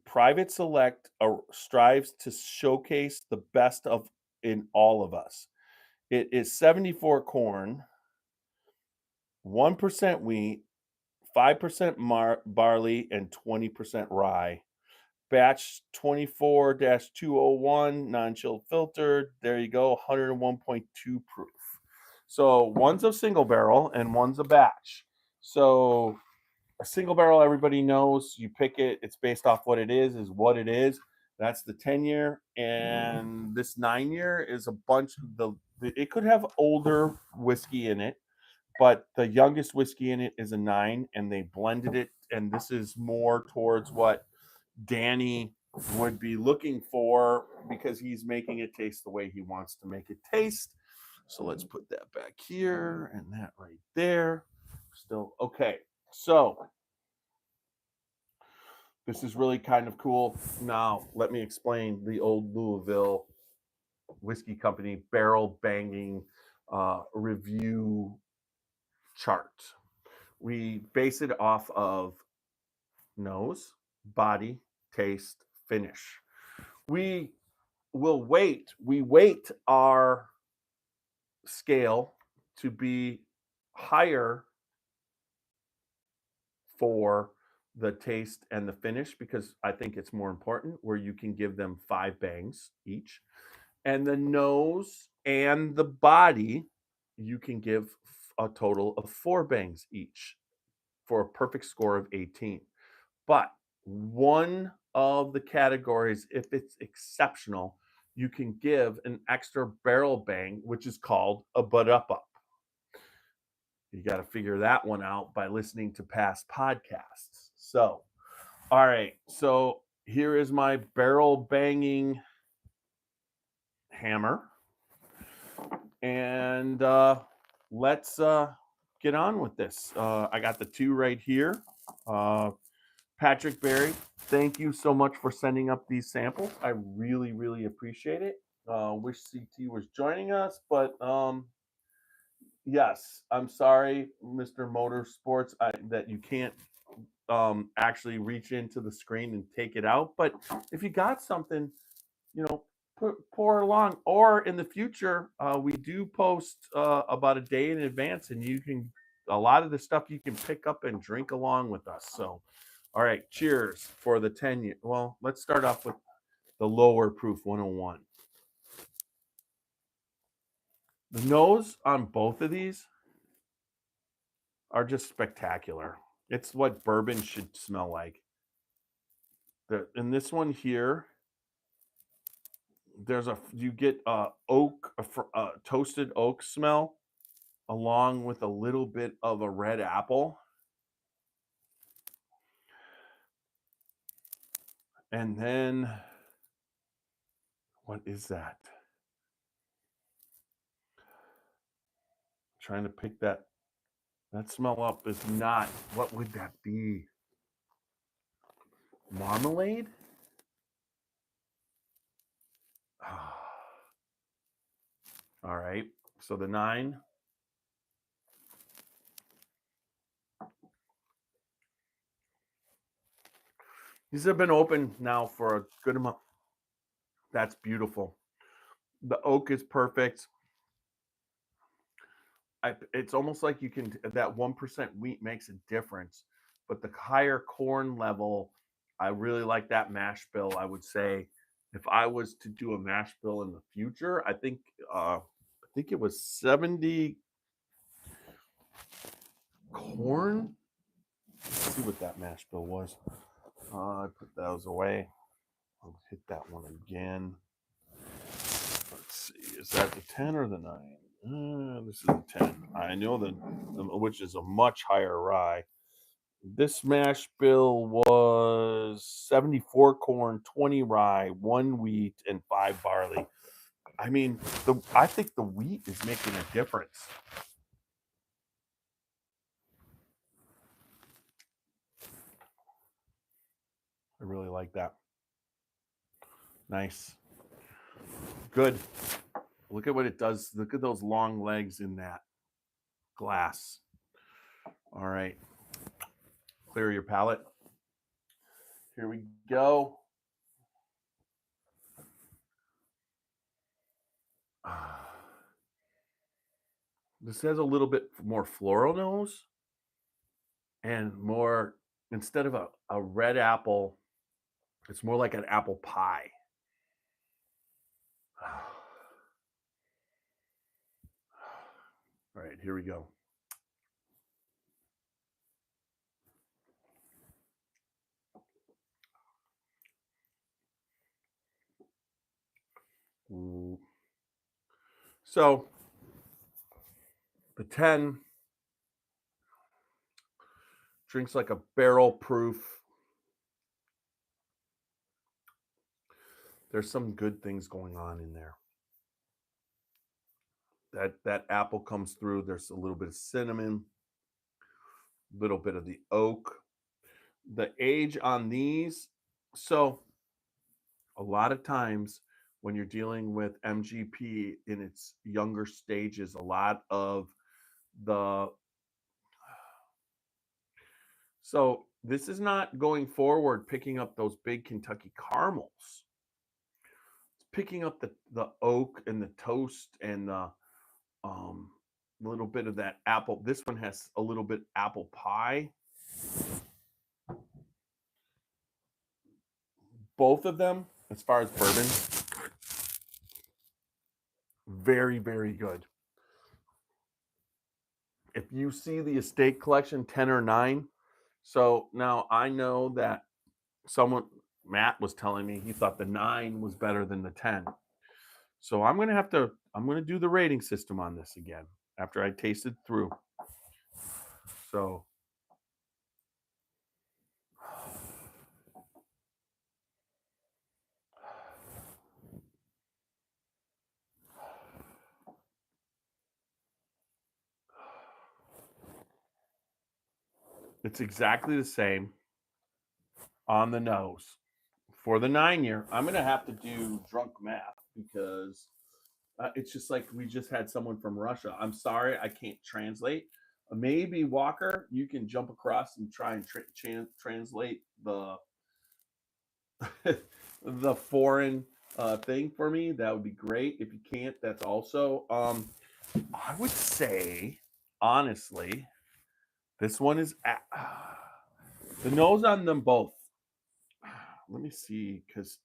Private Select strives to showcase the best of in all of us. It is 74 corn, 1% wheat, 5% barley, and 20% rye. Batch 24-201, non-chilled filtered. There you go, 101.2 proof. So one's a single barrel and one's a batch. So a single barrel, everybody knows. You pick it. It's based off what it is what it is. That's the 10-year. And this 9-year is a bunch of it could have older whiskey in it, but the youngest whiskey in it is a 9, and they blended it. And this is more towards what Danny would be looking for because he's making it taste the way he wants to make it taste. So let's put that back here and that right there. Still okay. So this is really kind of cool. Now let me explain the Old Louisville Whiskey Company barrel banging review chart. We base it off of nose, body, taste, finish. We weight our scale to be higher for the taste and the finish because I think it's more important, where you can give them 5 bangs each. And the nose and the body, you can give a total of 4 bangs each for a perfect score of 18. But one of the categories, if it's exceptional, you can give an extra barrel bang, which is called a butt up. You got to figure that one out by listening to past podcasts. So, all right. So here is my barrel banging hammer. And let's get on with this. I got the 2 right here. Patrick Berry, thank you so much for sending up these samples. I really, really appreciate it. Wish CT was joining us, but yes, I'm sorry, Mr. Motorsports, that you can't actually reach into the screen and take it out. But if you got something, pour along. Or in the future, we do post about a day in advance, and you can a lot of the stuff you can pick up and drink along with us. So, all right, cheers for the 10 year. Well, let's start off with the lower proof 101. The nose on both of these are just spectacular. It's what bourbon should smell like. In this one here, you get toasted oak smell along with a little bit of a red apple. And then what is that? Trying to pick that smell up is not. What would that be? Marmalade? All right. So the 9. These have been open now for a good amount. That's beautiful. The oak is perfect. It's almost like you can that 1% wheat makes a difference, but the higher corn level, I really like that mash bill. I would say if I was to do a mash bill in the future, I think it was 70 corn. Let's see what that mash bill was. I put those away. I'll hit that one again. Let's see, is that the 10 or the 9? This is the 10. I know which is a much higher rye. This mash bill was 74 corn, 20 rye, 1 wheat, and 5 barley. I mean, I think the wheat is making a difference. I really like that. Nice. Good. Look at what it does. Look at those long legs in that glass. All right. Clear your palate. Here we go. This has a little bit more floral nose and more, instead of a red apple, it's more like an apple pie. All right, here we go. So the 10 drinks like a barrel proof. There's some good things going on in there. That apple comes through. There's a little bit of cinnamon, a little bit of the oak. The age on these, so a lot of times when you're dealing with MGP in its younger stages, a lot of the so this is not going forward picking up those big Kentucky caramels. It's picking up the oak and the toast and the little bit of that apple. This one has a little bit apple pie. Both of them, as far as bourbon, very, very good. If you see the estate collection 10 or 9, so now I know that Matt was telling me he thought the 9 was better than the 10. So I'm gonna do the rating system on this again after I tasted through. So it's exactly the same on the nose. For the 9 year, I'm gonna have to do drunk math because it's just like we just had someone from Russia. I'm sorry, I can't translate. Maybe Walker, you can jump across and try and translate the the foreign thing for me, that would be great. If you can't, that's also. I would say, honestly, this one is the nose on them both. Let me see, because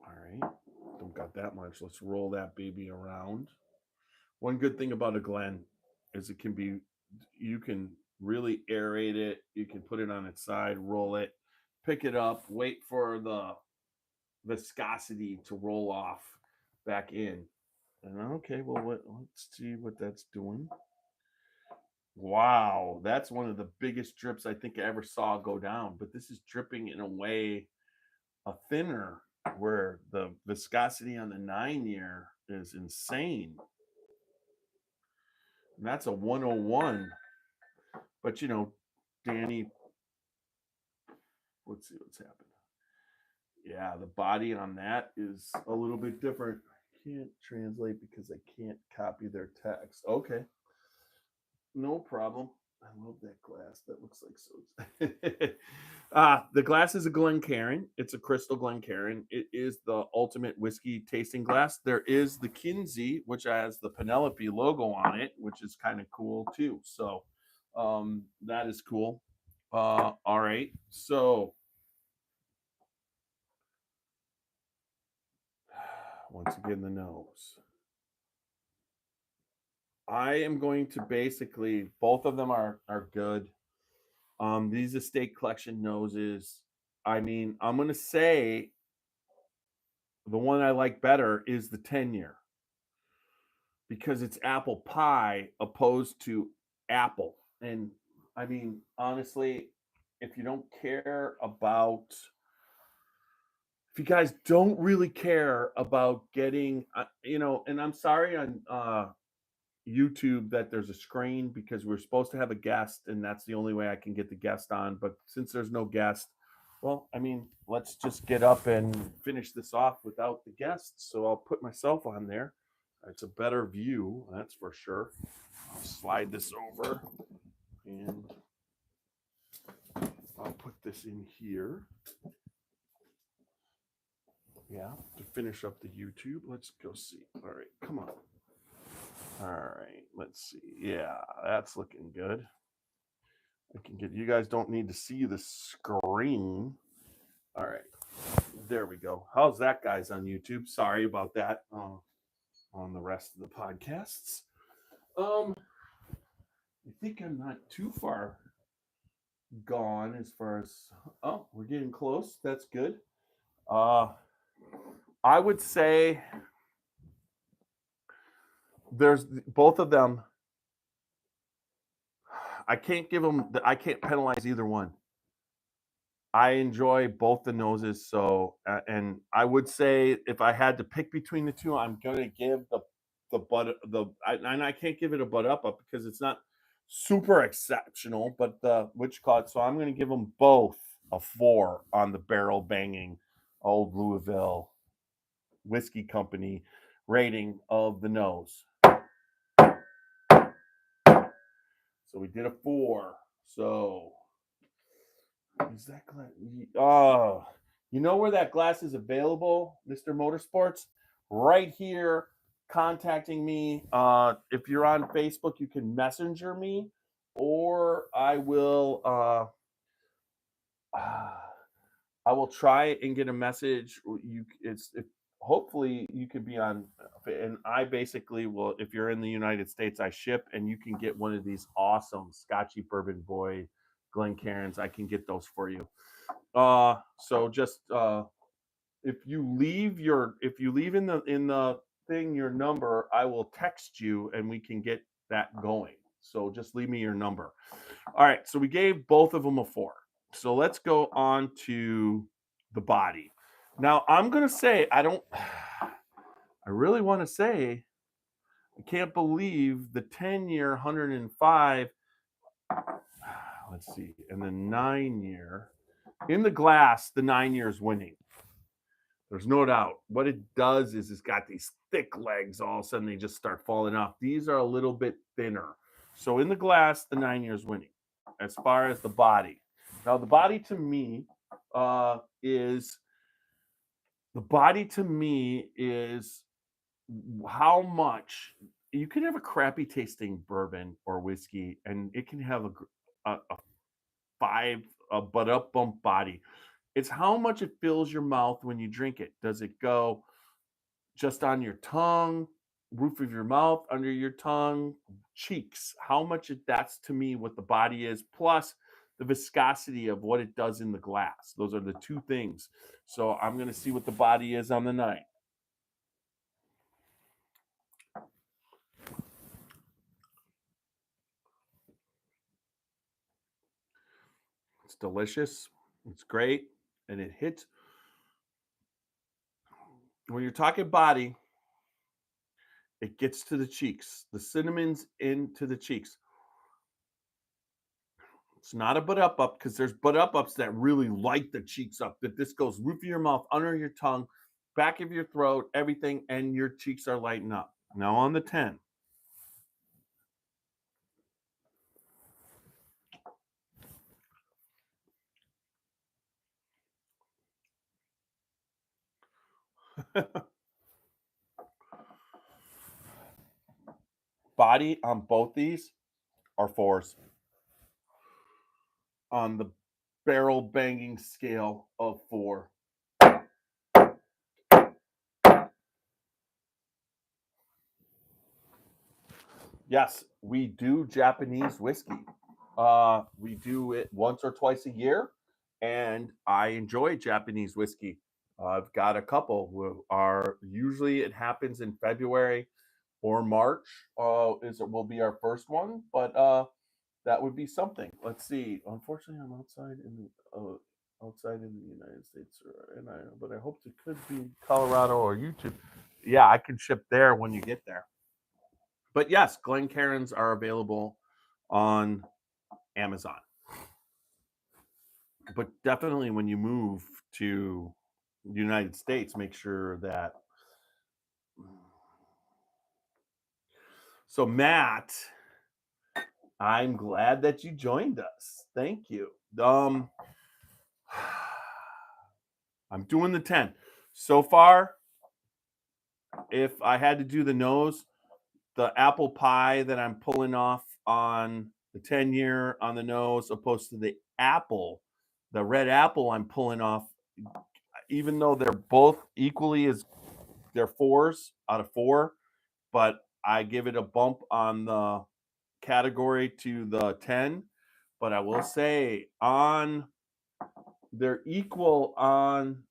all right, don't got that much. Let's roll that baby around. One good thing about a Glen is you can really aerate it. You can put it on its side, roll it, pick it up, wait for the viscosity to roll off back in. And okay, well, let's see what that's doing. Wow, that's one of the biggest drips I think I ever saw go down. But this is dripping in a way, a thinner, where the viscosity on the 9 year is insane. And that's a 101. But Danny, let's see what's happening. Yeah, the body on that is a little bit different. I can't translate because I can't copy their text. Okay, no problem. I love that glass. That looks like so. The glass is a Glencairn. It's a crystal Glencairn. It is the ultimate whiskey tasting glass. There is the Kinsey, which has the Penelope logo on it, which is kind of cool too. So that is cool. All right. So once again, the nose. I am going to basically, both of them are good. These estate collection noses. I mean, I'm gonna say the one I like better is the 10 year because it's apple pie opposed to apple. And I mean, honestly, if you don't care about, if you guys don't really care about getting, and I'm sorry on YouTube that there's a screen because we're supposed to have a guest and that's the only way I can get the guest on. But since there's no guest, well, I mean, let's just get up and finish this off without the guests. So I'll put myself on there. It's a better view, that's for sure. I'll slide this over and I'll put this in here. Yeah, to finish up the YouTube. Let's go see. All right, come on. All right, let's see. Yeah, that's looking good. I can get, you guys don't need to see the screen. All right, there we go. How's that, guys, on YouTube? Sorry about that on the rest of the podcasts. I think I'm not too far gone as far as, oh, we're getting close. That's good. I would say there's both of them. I can't penalize either one. I enjoy both the noses. So, and I would say if I had to pick between the two, I'm going to give and I can't give it a butt up because it's not super exceptional, but so I'm going to give them both a 4 on the barrel banging Old Louisville Whiskey Company rating of the nose. So we did a 4. So is that glass? Oh, you know where that glass is available, Mr. Motorsports? Right here, contacting me. If you're on Facebook, you can messenger me, or I will. I will try and get a message. Hopefully you could be on, and I basically will. If you're in the United States, I ship, and you can get one of these awesome Scotchy Bourbon Boy Glencairns. I can get those for you. So just if you leave in the thing your number, I will text you and we can get that going. So just leave me your number. All right. So we gave both of them a 4. So let's go on to the body. Now I'm gonna say I really want to say I can't believe the 10-year 105. Let's see, and the 9-year in the glass, the 9-year is winning. There's no doubt. What it does is it's got these thick legs. All of a sudden, they just start falling off. These are a little bit thinner. So in the glass, the 9-year is winning. As far as the body, now the body to me is The body to me is how much you can have a crappy tasting bourbon or whiskey, and it can have a five a butt up bump body. It's how much it fills your mouth when you drink it. Does it go just on your tongue, roof of your mouth, under your tongue, cheeks? How much that's to me what the body is, plus the viscosity of what it does in the glass. Those are the two things. So I'm going to see what the body is on the night. It's delicious. It's great. And it hits when you're talking body, it gets to the cheeks. The cinnamon's into the cheeks. It's not a butt up because there's butt ups that really light the cheeks up. That this goes roof of your mouth, under your tongue, back of your throat, everything, and your cheeks are lighting up. Now on the 10. Body on both these are fours on the barrel banging scale of 4. Yes, we do Japanese whiskey. We do it once or twice a year, and I enjoy Japanese whiskey. I've got a couple who are usually it happens in February or March. Is it will be our first one, but that would be something. Let's see. Unfortunately, I'm outside in the United States, but I hoped it could be Colorado or YouTube. Yeah, I can ship there when you get there. But yes, Glencairns are available on Amazon. But definitely when you move to the United States, make sure that. So, Matt, I'm glad that you joined us. Thank you. I'm doing the 10. So far, if I had to do the nose, the apple pie that I'm pulling off on the 10-year on the nose, opposed to the red apple I'm pulling off, even though they're both equally as they're 4s out of 4, but I give it a bump on the category to the 10. But I will say they're equal on.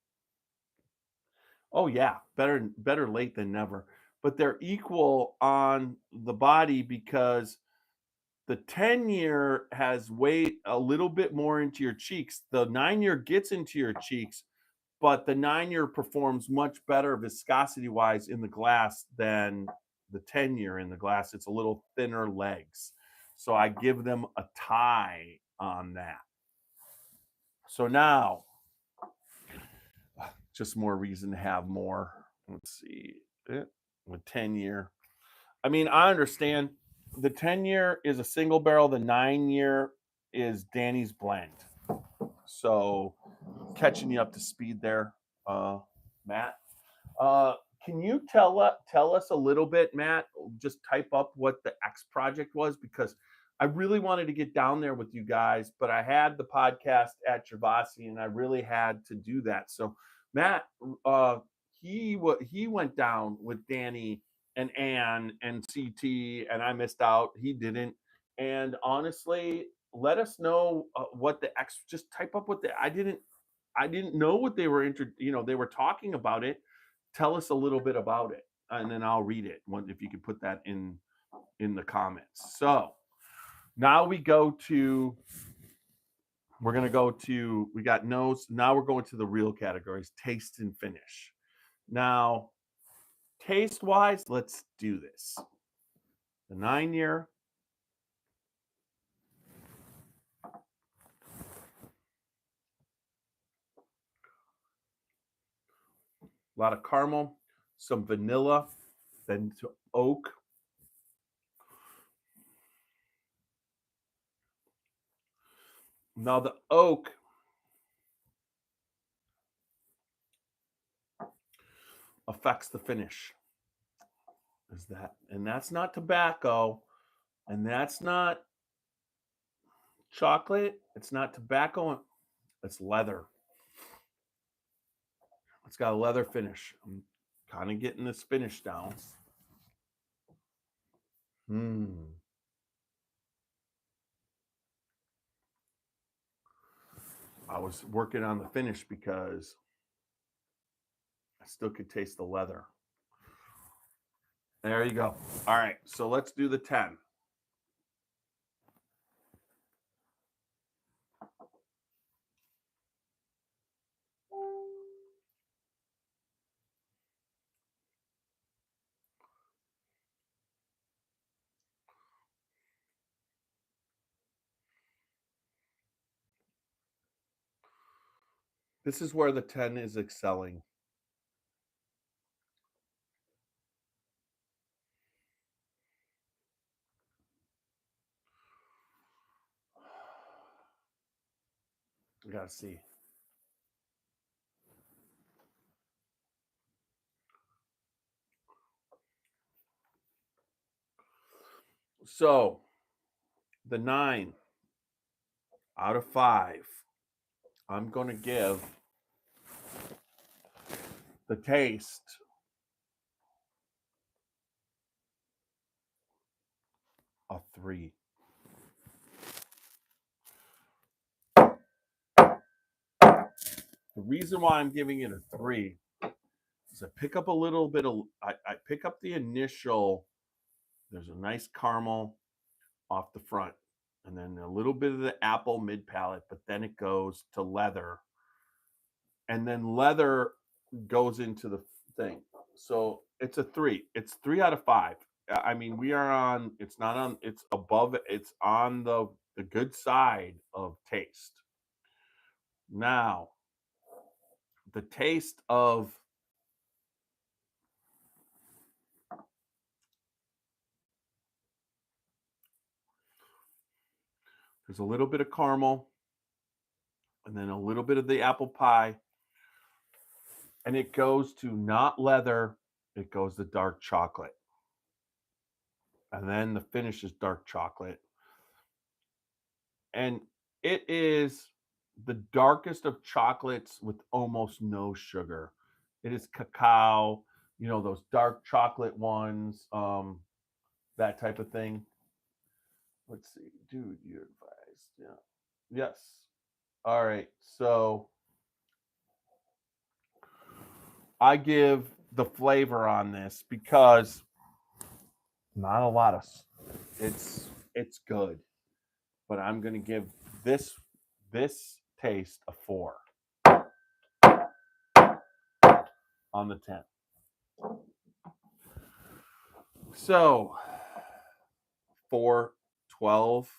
Oh yeah, better late than never. But they're equal on the body because the 10-year has weight a little bit more into your cheeks. The 9-year gets into your cheeks, but the 9-year performs much better viscosity wise in the glass than the 10-year in the glass. It's a little thinner legs. So I give them a tie on that. So now, just more reason to have more. Let's see. With 10-year. I mean, I understand the 10-year is a single barrel, the 9-year is Danny's blend. So catching you up to speed there, Matt. Uh, can you tell us a little bit, Matt? Just type up what the X project was because I really wanted to get down there with you guys, but I had the podcast at Gervasi and I really had to do that. So Matt, he went down with Danny and Ann and CT, and I missed out. He didn't. And honestly, let us know what the X. Just type up what the I didn't know what they were they were talking about it. Tell us a little bit about it, and then I'll read it. If you could put that in the comments. So now we're gonna go to we got nose. Now we're going to the real categories: taste and finish. Now, taste wise, let's do this. The 9-year. A lot of caramel, some vanilla, then to oak. Now the oak affects the finish. Is that, and that's not tobacco, and that's not chocolate. It's not tobacco. It's leather. It's got a leather finish. I'm kind of getting this finish down. I was working on the finish because I still could taste the leather. There you go. All right, so let's do the 10. This is where the 10 is excelling. We gotta see. So the 9 out of 5, I'm going to give the taste a 3. The reason why I'm giving it a 3 is I pick up a little bit of, I pick up the initial, there's a nice caramel off the front, and then a little bit of the apple mid palate, but then it goes to leather, and then leather goes into the thing. So it's a 3. It's 3 out of 5. I mean, we are on. It's not on. It's above. It's on the good side of taste. Now, the taste of there's a little bit of caramel, and then a little bit of the apple pie, and it goes to not leather. It goes to dark chocolate, and then the finish is dark chocolate, and it is the darkest of chocolates with almost no sugar. It is cacao, those dark chocolate ones, that type of thing. Let's see, dude, you advised, yeah, yes. All right, so I give the flavor on this because not a lot of it's good, but I'm gonna give this taste a 4 on the 10. So 4, 12,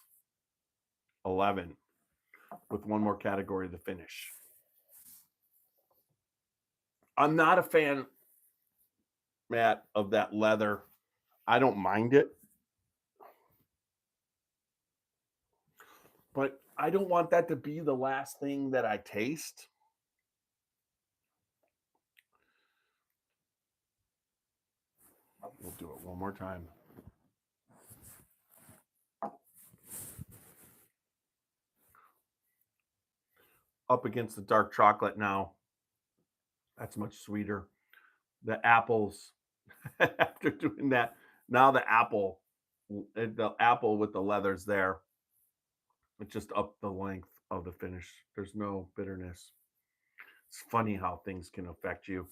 11 with one more category to finish. I'm not a fan, Matt, of that leather. I don't mind it, but I don't want that to be the last thing that I taste. We'll do it one more time. Up against the dark chocolate now. That's much sweeter. The apples, after doing that, now the apple with the leathers there, it just upped the length of the finish. There's no bitterness. It's funny how things can affect you.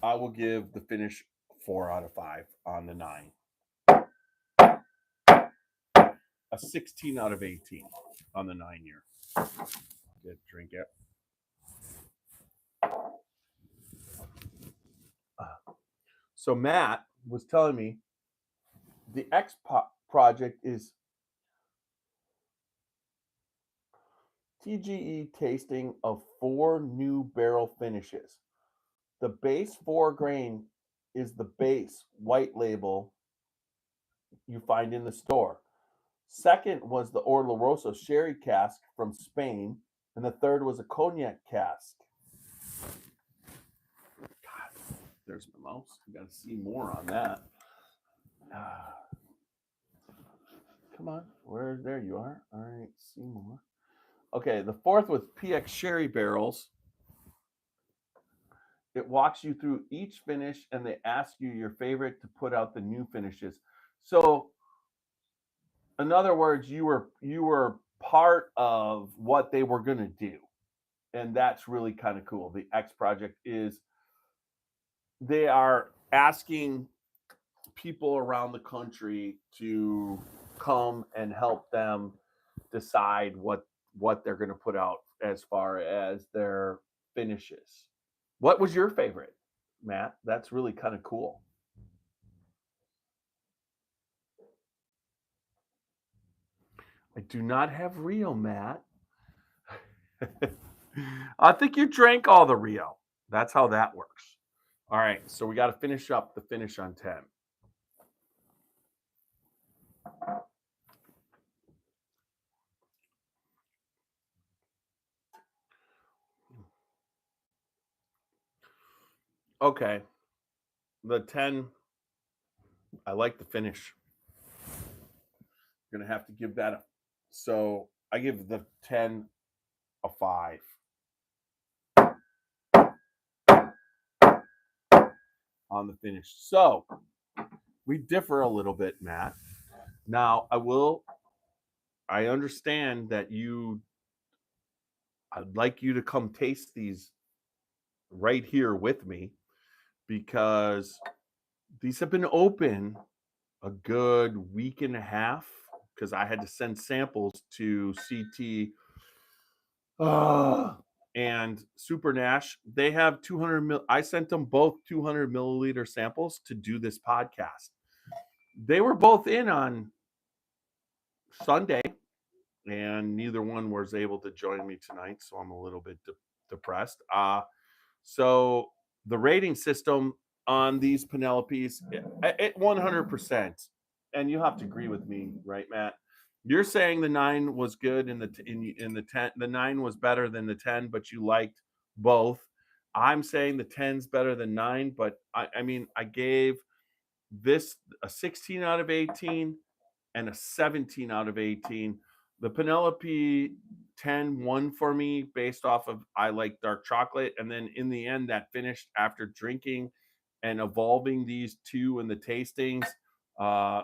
I will give the finish 4 out of 5 on the 9. A 16 out of 18 on the 9 year. Good, drink it. So Matt was telling me the X project is TGE tasting of 4 new barrel finishes. The base 4 grain is the base white label you find in the store. Second was the Oloroso sherry cask from Spain, and the third was a cognac cask. God, there's my house. We got to see more on that. Come on, there you are. All right, see more. Okay, the fourth was PX Sherry Barrels. It walks you through each finish, and they ask you your favorite to put out the new finishes. So, in other words, you were part of what they were going to do, and that's really kind of cool. The X Project is they are asking people around the country to come and help them decide what they're going to put out as far as their finishes. What was your favorite, Matt? That's really kind of cool. I do not have Rio, Matt. I think you drank all the Rio. That's how that works. All right, so we got to finish up the finish on 10. Okay, the 10, I like the finish. You're going to have to give that a. So I give the 10 a 5. On the finish. So we differ a little bit, Matt. Now I understand that I'd like you to come taste these right here with me because these have been open a good week and a half because I had to send samples to CT and Super Nash. They have 200 mil. I sent them both 200 milliliter samples to do this podcast. They were both in on Sunday, and neither one was able to join me tonight, so I'm a little bit depressed. So the rating system on these Penelopes, at 100%, and you have to agree with me, right, Matt? You're saying the 9 was good in the 10. The 9 was better than the 10, but you liked both. I'm saying the 10's better than 9, but I mean, I gave this a 16 out of 18 and a 17 out of 18. The Penelope 10 won for me based off of I like dark chocolate. And then in the end, that finished after drinking and evolving these two in the tastings. Uh,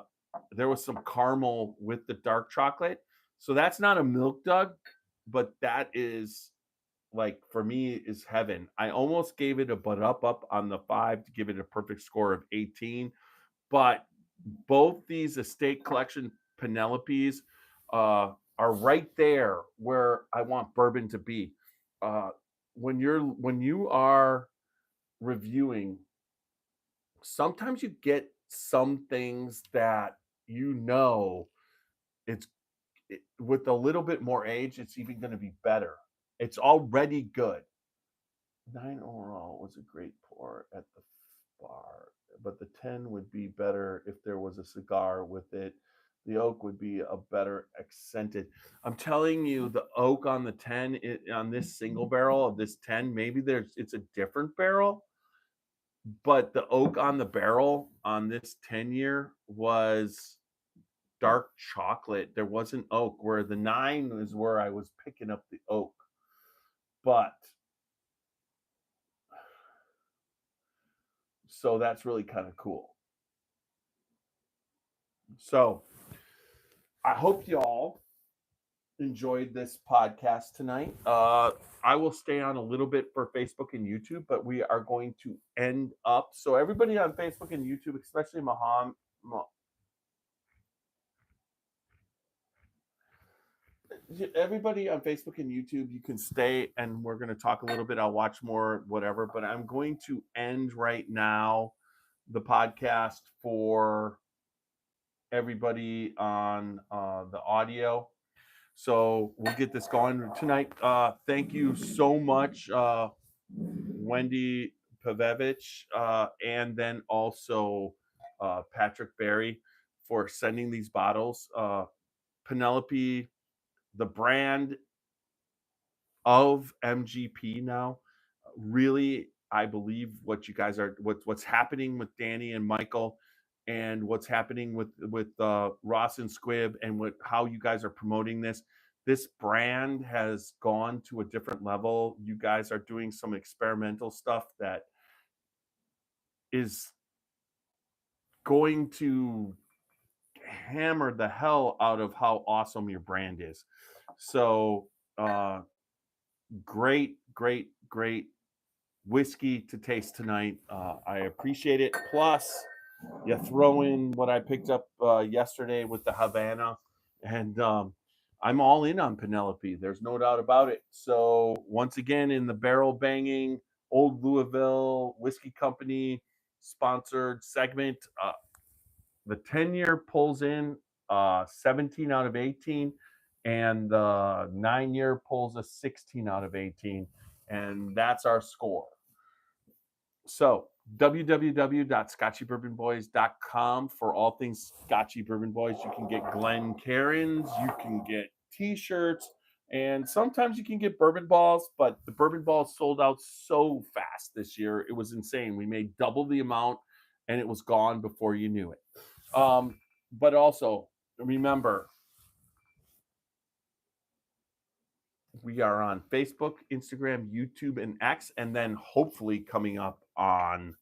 there was some caramel with the dark chocolate. So that's not a milk dug, but that is like for me is heaven. I almost gave it a but up on the 5 to give it a perfect score of 18. But both these estate collection Penelopes are right there where I want bourbon to be. Uh, when you are reviewing, sometimes you get some things that it's with a little bit more age, it's even going to be better. It's already good. 9 overall was a great pour at the bar, but the 10 would be better if there was a cigar with it. The oak would be a better accented. I'm telling you, the oak on the 10 on this single barrel of this 10, maybe it's a different barrel, but the oak on the barrel on this 10-year was dark chocolate. There wasn't oak, where the 9 is where I was picking up the oak. But so that's really kind of cool. So I hope y'all enjoyed this podcast tonight. I will stay on a little bit for Facebook and YouTube, but we are going to end up. So everybody on Facebook and YouTube, especially everybody on Facebook and YouTube, you can stay and we're going to talk a little bit. I'll watch more, whatever, but I'm going to end right now the podcast for everybody on the audio. So we'll get this going tonight. Thank you so much, Wendy Pavevich, and then also Patrick Berry for sending these bottles. Penelope, the brand of MGP now, really, I believe what you guys are, what's happening with Danny and Michael, and what's happening with Ross and Squibb, and what how you guys are promoting this. This brand has gone to a different level. You guys are doing some experimental stuff that is going to hammer the hell out of how awesome your brand is. So, uh, great whiskey to taste tonight. I appreciate it. Plus, you throw in what I picked up yesterday with the Havana, and I'm all in on Penelope. There's no doubt about it. So, once again, in the barrel banging Old Louisville Whiskey Company sponsored segment, the 10-year pulls in 17 out of 18, and the 9-year pulls a 16 out of 18, and that's our score. So www.scotchybourbonboys.com for all things Scotchy Bourbon Boys. You can get Glen Cairns, you can get t-shirts, and sometimes you can get bourbon balls, but the bourbon balls sold out so fast this year. It was insane. We made double the amount and it was gone before you knew it. But also remember, we are on Facebook, Instagram, YouTube, and X, and then hopefully coming up on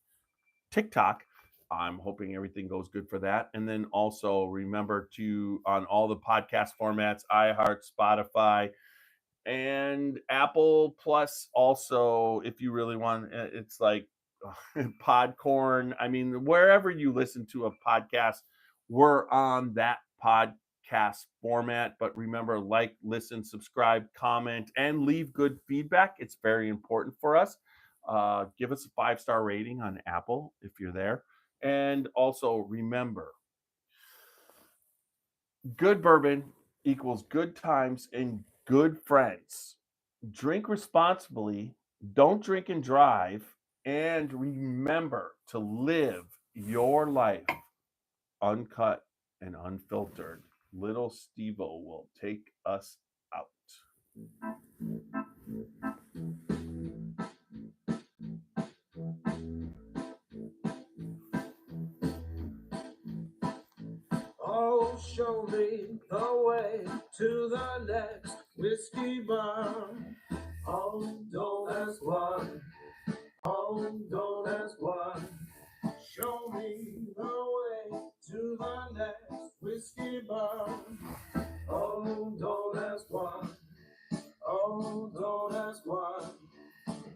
TikTok. I'm hoping everything goes good for that. And then also remember to, on all the podcast formats, iHeart, Spotify, and Apple Plus. Also, if you really want, it's like Podcorn. I mean, wherever you listen to a podcast, we're on that podcast format. But remember, like, listen, subscribe, comment, and leave good feedback. It's very important for us. Give us a 5-star rating on Apple if you're there. And also remember, good bourbon equals good times and good friends. Drink responsibly, don't drink and drive, and remember to live your life uncut and unfiltered. Little Steve-O will take us out. Oh, show me the way to the next whiskey bar. Oh, don't ask why. Oh, don't ask why. Show me the way to the next whiskey bar. Oh, don't ask why. Oh, don't ask why.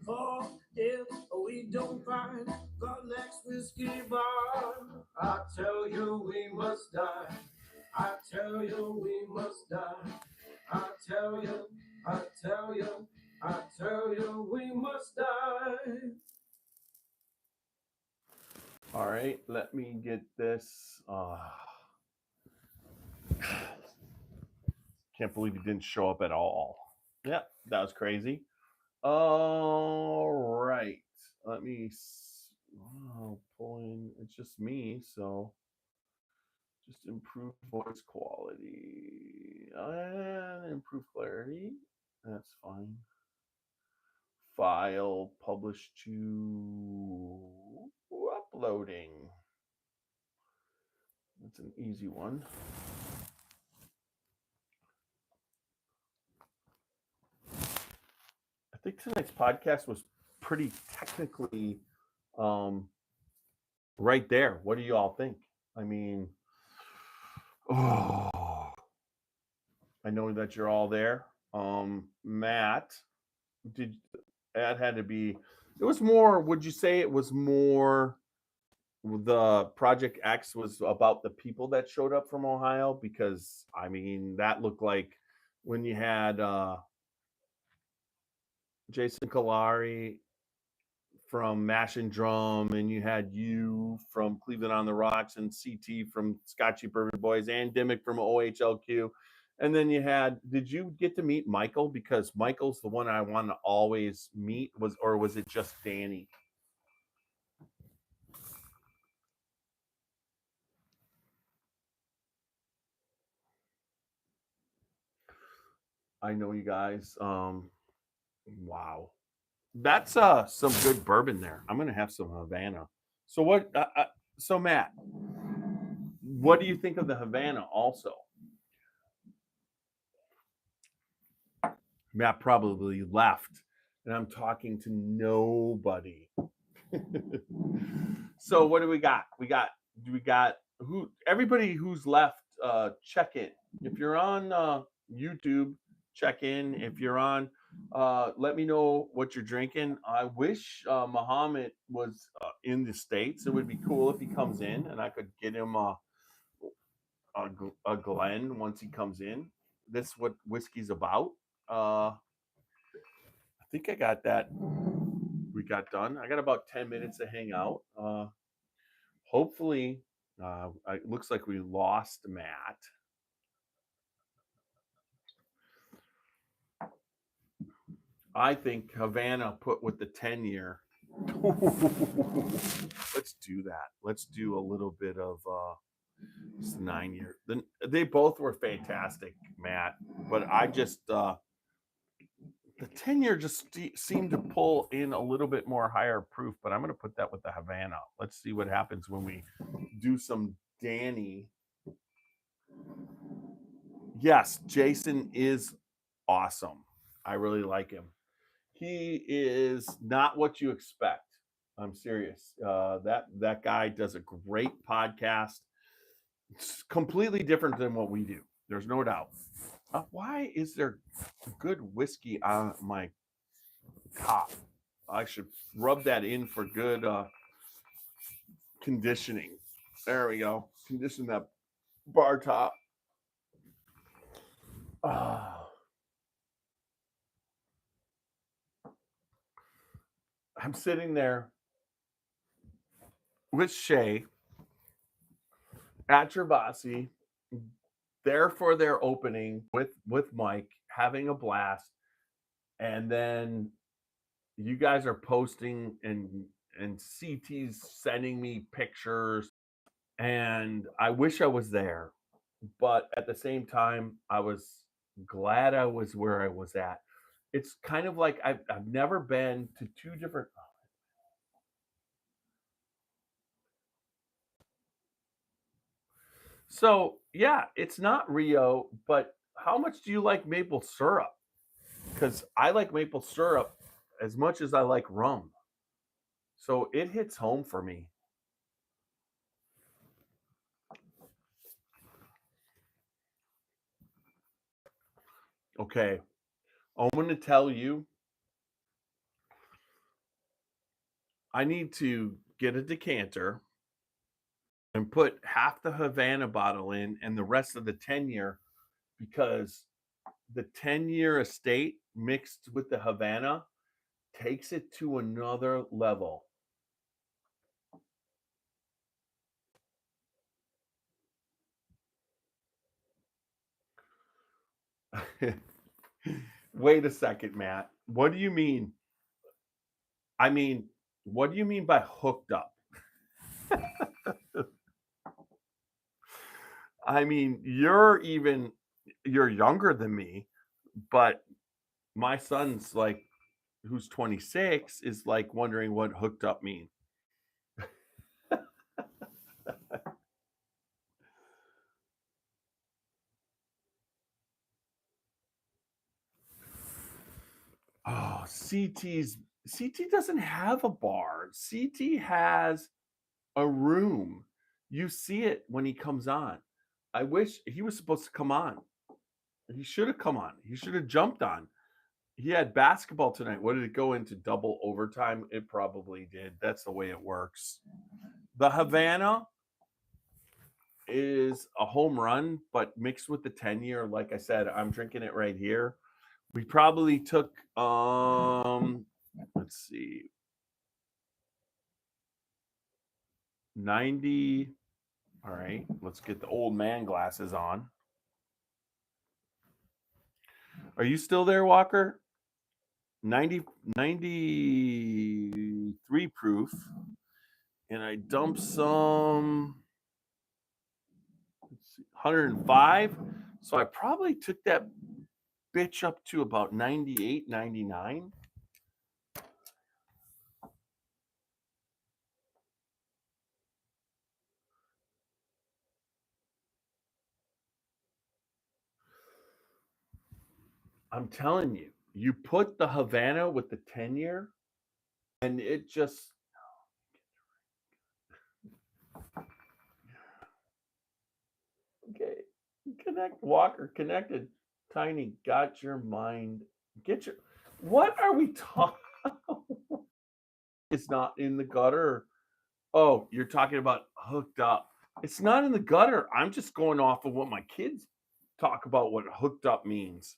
For if we don't find the next whiskey bar, I tell you we must die. I tell you we must die. I tell you, I tell you, I tell you we must die. All right, let me get this. Can't believe he didn't show up at all. Yeah, that was crazy. All right, let me pull in. It's just me, so just improve voice quality and improve clarity. That's fine. File publish to uploading. That's an easy one. I think tonight's podcast was pretty technically right there. What do you all think? I mean, oh, I know that you're all there. Matt, did that had to be? It was more. Would you say it was more? The Project X was about the people that showed up from Ohio, because I mean that looked like when you had Jason Kalari from Mash and Drum, and you had you from Cleveland on the Rocks, and CT from Scotchy Bourbon Boys, and Dimmick from OHLQ. And then you had, did you get to meet Michael? Because Michael's the one I want to always meet, or was it just Danny? I know you guys. Wow. That's some good bourbon there. I'm gonna have some Havana. So what? So Matt, what do you think of the Havana? Also, Matt probably left, and I'm talking to nobody. So what do we got? We got who? Everybody who's left, check in. If you're on YouTube, check in. If you're on, let me know what you're drinking. I wish Muhammad was in the States. It would be cool if he comes in and I could get him a Glen once he comes in. This is what whiskey's about. I think I got that. We got done. I got about 10 minutes to hang out. Hopefully, it looks like we lost Matt. I think Havana put with the 10-year. Let's do that. Let's do a little bit of 9-year. Then they both were fantastic, Matt. But I just the 10-year just seemed to pull in a little bit more higher proof. But I'm going to put that with the Havana. Let's see what happens when we do some Danny. Yes, Jason is awesome. I really like him. He is not what you expect. I'm serious. That guy does a great podcast. It's completely different than what we do. There's no doubt. Why is there good whiskey on my top? I should rub that in for good conditioning. There we go. Condition that bar top. I'm sitting there with Shay at Gervasi, there for their opening with Mike, having a blast, and then you guys are posting and CT's sending me pictures, and I wish I was there, but at the same time, I was glad I was where I was at. It's kind of like I've never been to two different. So yeah, it's not Rio, but how much do you like maple syrup? Because I like maple syrup as much as I like rum. So it hits home for me. Okay. I'm going to tell you, I need to get a decanter and put half the Havana bottle in and the rest of the 10-year because the 10-year estate mixed with the Havana takes it to another level. Wait a second, Matt. What do you mean? I mean, what do you mean by hooked up? I mean, you're younger than me, but my son's like who's 26 is like wondering what hooked up mean. Oh, CT doesn't have a bar. CT has a room. You see it when he comes on. I wish he was supposed to come on. He should have come on. He should have jumped on. He had basketball tonight. What did it go into double overtime? It probably did. That's the way it works. The Havana is a home run, but mixed with the 10-year, like I said, I'm drinking it right here. We probably took let's see, 90. All right, let's get the old man glasses on. Are you still there, Walker? 93 proof. And I dumped some, let's see, 105. So I probably took that bitch up to about 98, 99. I'm telling you, you put the Havana with the 10-year, and it just okay. Connect Walker connected. Tiny got your mind. Get your what are we talking? It's not in the gutter. Oh, you're talking about hooked up. It's not in the gutter. I'm just going off of what my kids talk about what hooked up means.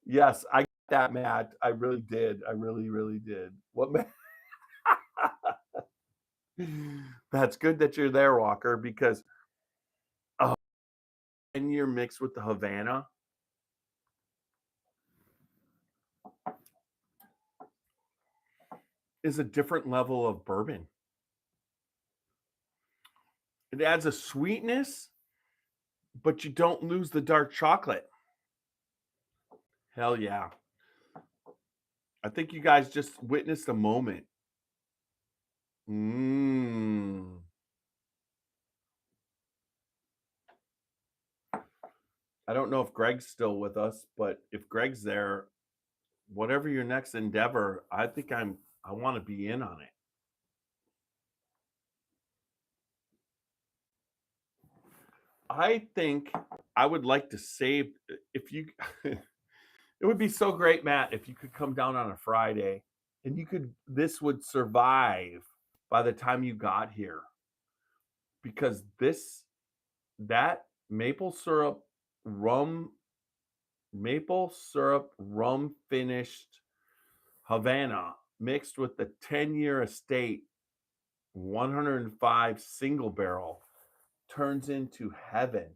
Yes, I got that, Matt. I really did. I really, really did. What Matt? That's good that you're there, Walker, because a 10-year mixed with the Havana is a different level of bourbon. It adds a sweetness, but you don't lose the dark chocolate. Hell yeah. I think you guys just witnessed a moment. Mm. I don't know if Greg's still with us, but if Greg's there, whatever your next endeavor, I think I want to be in on it. I think I would like to save if you it would be so great, Matt, if you could come down on a Friday and you could this would survive by the time you got here because that rum maple syrup rum finished Havana mixed with the 10-year estate 105 single barrel turns into heaven.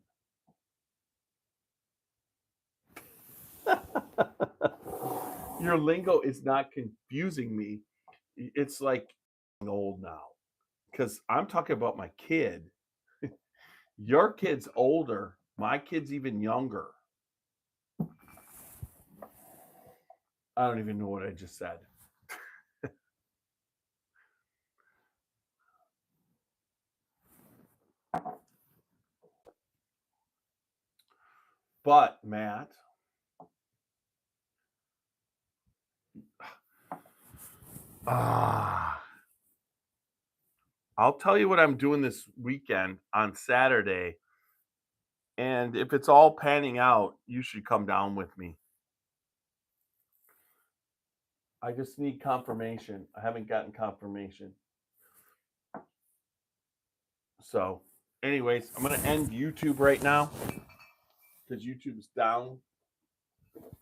Your lingo is not confusing me. It's like old now because I'm talking about my kid. Your kid's older. My kid's even younger. I don't even know what I just said. But Matt, I'll tell you what I'm doing this weekend on Saturday. And if it's all panning out, you should come down with me. I just need confirmation. I haven't gotten confirmation. So, anyways, I'm going to end YouTube right now because YouTube's down.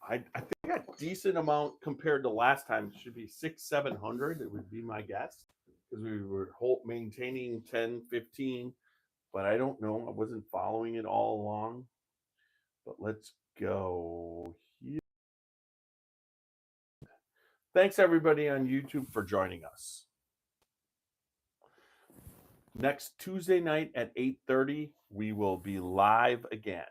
I think a decent amount compared to last time. It should be 600-700. It would be my guess because we were maintaining 10, 15, but I don't know. I wasn't following it all along. But let's go here. Thanks everybody on YouTube for joining us. Next Tuesday night at 8:30, we will be live again.